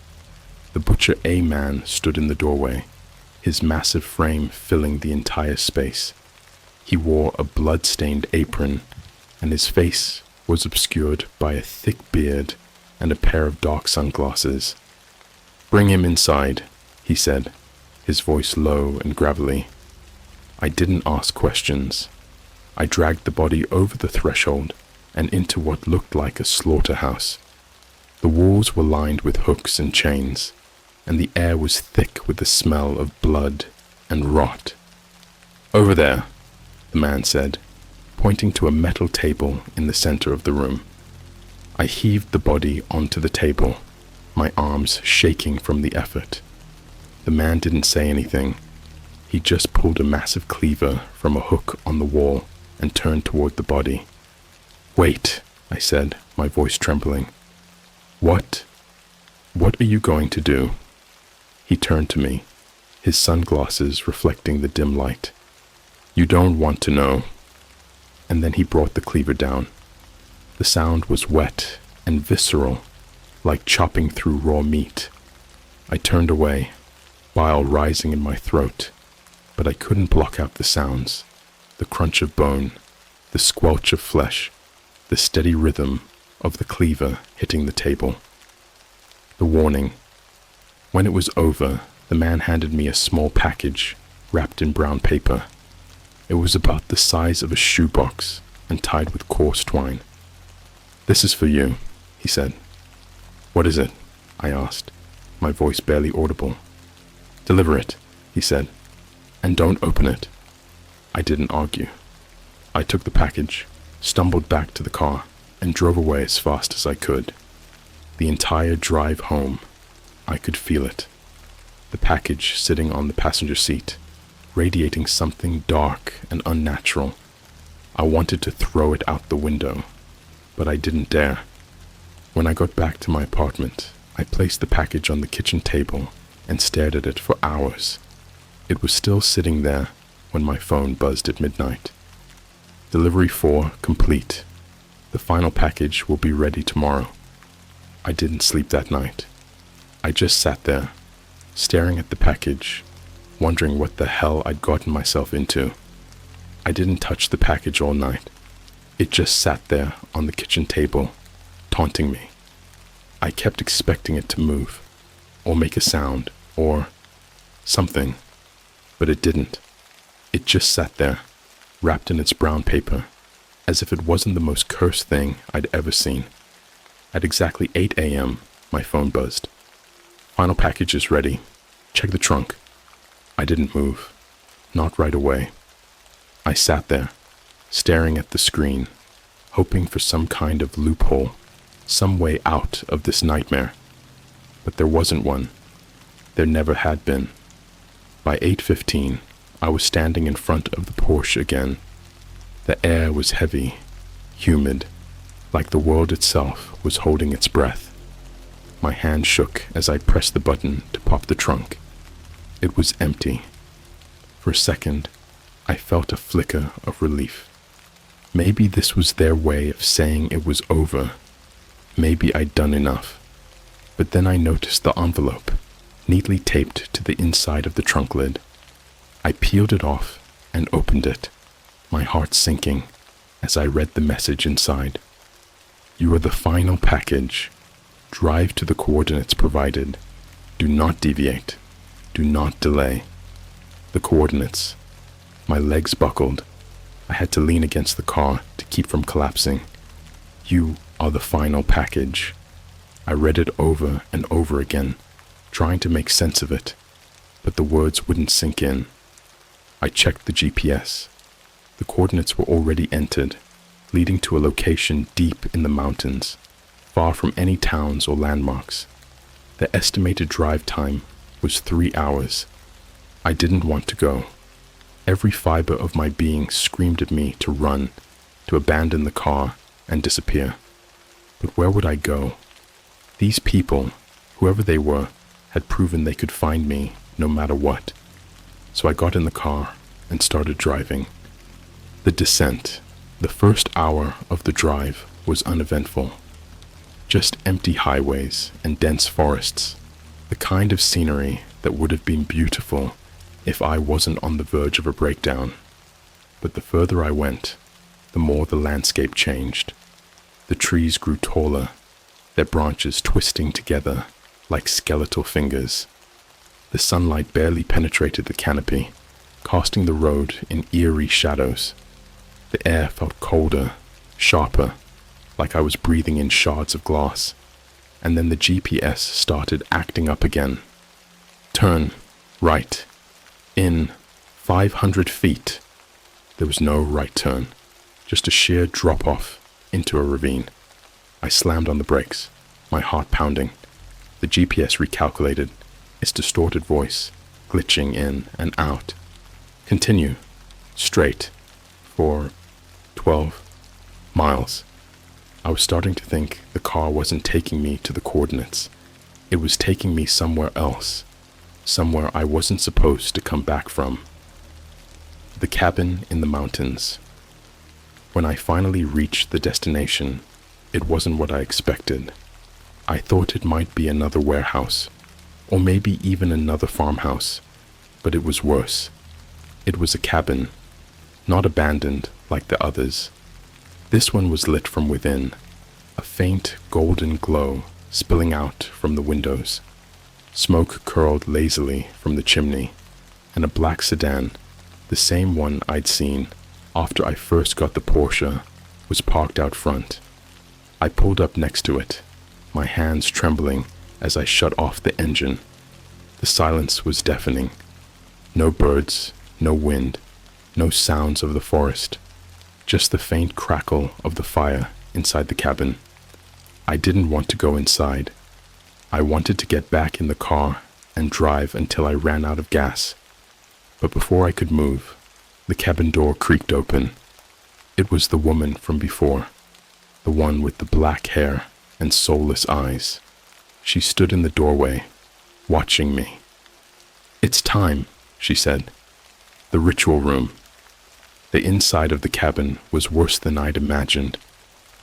The Butcher A man stood in the doorway, his massive frame filling the entire space. He wore a blood-stained apron, and his face was obscured by a thick beard and a pair of dark sunglasses. Bring him inside, he said, his voice low and gravelly. I didn't ask questions. I dragged the body over the threshold and into what looked like a slaughterhouse. The walls were lined with hooks and chains, and the air was thick with the smell of blood and rot. Over there, the man said, pointing to a metal table in the center of the room. I heaved the body onto the table, my arms shaking from the effort. The man didn't say anything. He just pulled a massive cleaver from a hook on the wall and turned toward the body. Wait, I said, my voice trembling. What are you going to do? He turned to me, his sunglasses reflecting the dim light. You don't want to know. And then he brought the cleaver down. The sound was wet and visceral, like chopping through raw meat. I turned away, bile rising in my throat, but I couldn't block out the sounds, the crunch of bone, the squelch of flesh, the steady rhythm of the cleaver hitting the table. The warning. When it was over, the man handed me a small package wrapped in brown paper. It was about the size of a shoebox and tied with coarse twine. This is for you, he said. What is it? I asked, my voice barely audible. Deliver it, he said, and don't open it. I didn't argue. I took the package, stumbled back to the car, and drove away as fast as I could. The entire drive home, I could feel it. the package sitting on the passenger seat, radiating something dark and unnatural. I wanted to throw it out the window, but I didn't dare. When I got back to my apartment, I placed the package on the kitchen table and stared at it for hours. It was still sitting there when my phone buzzed at midnight. Delivery 4 complete. The final package will be ready tomorrow. I didn't sleep that night. I just sat there, staring at the package, wondering what the hell I'd gotten myself into. I didn't touch the package all night. It just sat there on the kitchen table, taunting me. I kept expecting it to move, or make a sound, or something, but it didn't. It just sat there, wrapped in its brown paper, as if it wasn't the most cursed thing I'd ever seen. At exactly 8 a.m., my phone buzzed. Final package is ready. Check the trunk. I didn't move. Not right away. I sat there, staring at the screen, hoping for some kind of loophole, some way out of this nightmare. But there wasn't one. There never had been. By 8:15, I was standing in front of the Porsche again. The air was heavy, humid, like the world itself was holding its breath. My hand shook as I pressed the button to pop the trunk. It was empty. For a second, I felt a flicker of relief. Maybe this was their way of saying it was over. Maybe I'd done enough. But then I noticed the envelope, neatly taped to the inside of the trunk lid. I peeled it off and opened it, my heart sinking as I read the message inside. You are the final package. Drive to the coordinates provided. Do not deviate. Do not delay. The coordinates. My legs buckled. I had to lean against the car to keep from collapsing. You are the final package. I read it over and over again, trying to make sense of it, but the words wouldn't sink in. I checked the GPS. The coordinates were already entered, leading to a location deep in the mountains, far from any towns or landmarks. The estimated drive time was 3 hours. I didn't want to go. Every fiber of my being screamed at me to run, to abandon the car and disappear. But where would I go? These people, whoever they were, had proven they could find me no matter what. So I got in the car and started driving. The descent, the first hour of the drive, was uneventful. Just empty highways and dense forests, the kind of scenery that would have been beautiful if I wasn't on the verge of a breakdown. But the further I went, the more the landscape changed. The trees grew taller, their branches twisting together like skeletal fingers. The sunlight barely penetrated the canopy, casting the road in eerie shadows. The air felt colder, sharper, like I was breathing in shards of glass. And then the GPS started acting up again. Turn, right, in 500 feet. There was no right turn, just a sheer drop-off into a ravine. I slammed on the brakes, my heart pounding. The GPS recalculated, its distorted voice glitching in and out. Continue, straight, for 12 miles. I was starting to think the car wasn't taking me to the coordinates. It was taking me somewhere else, somewhere I wasn't supposed to come back from. The cabin in the mountains. When I finally reached the destination, it wasn't what I expected. I thought it might be another warehouse, or maybe even another farmhouse, but it was worse. It was a cabin, not abandoned like the others. This one was lit from within, a faint golden glow spilling out from the windows. Smoke curled lazily from the chimney, and a black sedan, the same one I'd seen after I first got the Porsche, was parked out front. I pulled up next to it, my hands trembling as I shut off the engine. The silence was deafening. No birds, no wind, no sounds of the forest, just the faint crackle of the fire inside the cabin. I didn't want to go inside. I wanted to get back in the car and drive until I ran out of gas. But before I could move, the cabin door creaked open. It was the woman from before, the one with the black hair and soulless eyes. She stood in the doorway, watching me. "It's time," she said. "The ritual room." The inside of the cabin was worse than I'd imagined.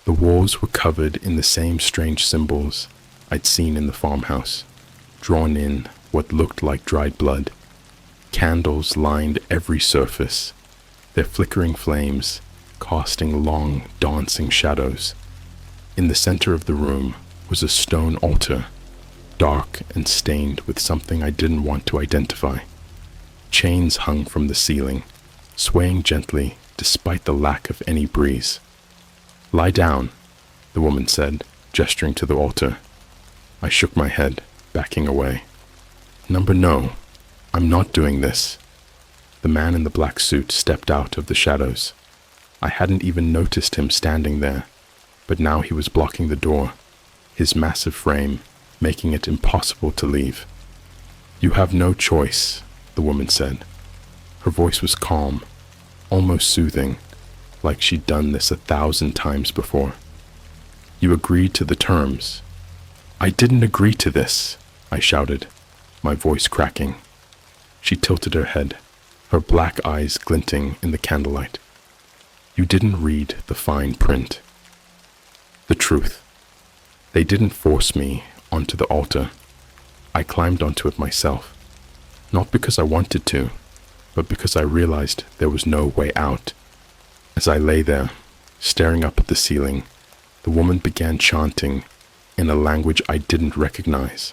The walls were covered in the same strange symbols I'd seen in the farmhouse, drawn in what looked like dried blood. Candles lined every surface, their flickering flames casting long, dancing shadows. In the center of the room was a stone altar, dark and stained with something I didn't want to identify. Chains hung from the ceiling, swaying gently despite the lack of any breeze. "Lie down," the woman said, gesturing to the altar. I shook my head, backing away. No, I'm not doing this." The man in the black suit stepped out of the shadows. I hadn't even noticed him standing there, but now he was blocking the door, his massive frame making it impossible to leave. "You have no choice," the woman said. Her voice was calm, almost soothing, like she'd done this 1,000 times before. "You agreed to the terms." "I didn't agree to this," I shouted, my voice cracking. She tilted her head, her black eyes glinting in the candlelight. "You didn't read the fine print." The truth. They didn't force me onto the altar. I climbed onto it myself, not because I wanted to, but because I realized there was no way out. As I lay there, staring up at the ceiling, the woman began chanting in a language I didn't recognize.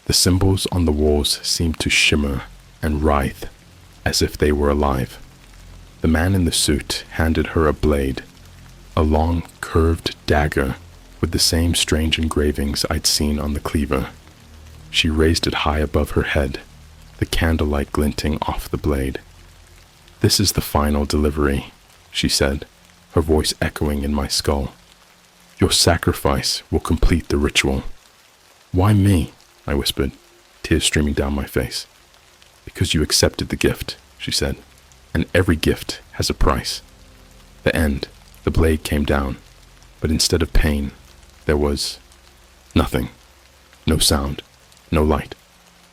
The symbols on the walls seemed to shimmer and writhe as if they were alive. The man in the suit handed her a blade, a long, curved dagger with the same strange engravings I'd seen on the cleaver. She raised it high above her head, the candlelight glinting off the blade. "This is the final delivery," she said, her voice echoing in my skull. "Your sacrifice will complete the ritual." "Why me?" I whispered, tears streaming down my face. "Because you accepted the gift," she said, "and every gift has a price." The end, the blade came down, but instead of pain, there was nothing. No sound, no light,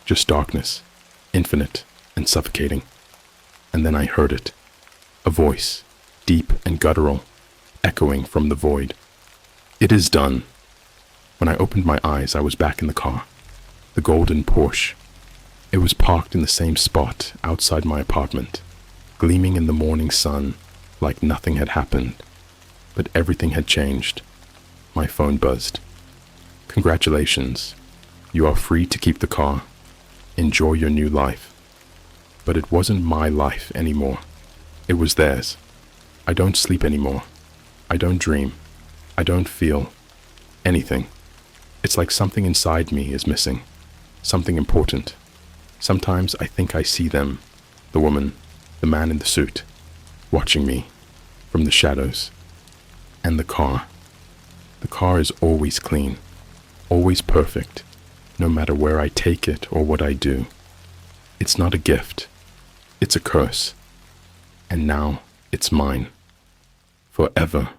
just darkness, infinite and suffocating. And then I heard it, a voice, deep and guttural, echoing from the void. "It is done." When I opened my eyes, I was back in the car, the golden Porsche. It was parked in the same spot outside my apartment, gleaming in the morning sun like nothing had happened. But everything had changed. My phone buzzed. "Congratulations. You are free to keep the car. Enjoy your new life." But it wasn't my life anymore. It was theirs. I don't sleep anymore. I don't dream. I don't feel anything. It's like something inside me is missing. Something important. Sometimes I think I see them, the woman, the man in the suit, watching me from the shadows. And the car. The car is always clean, always perfect, no matter where I take it or what I do. It's not a gift. It's a curse. And now it's mine. Forever.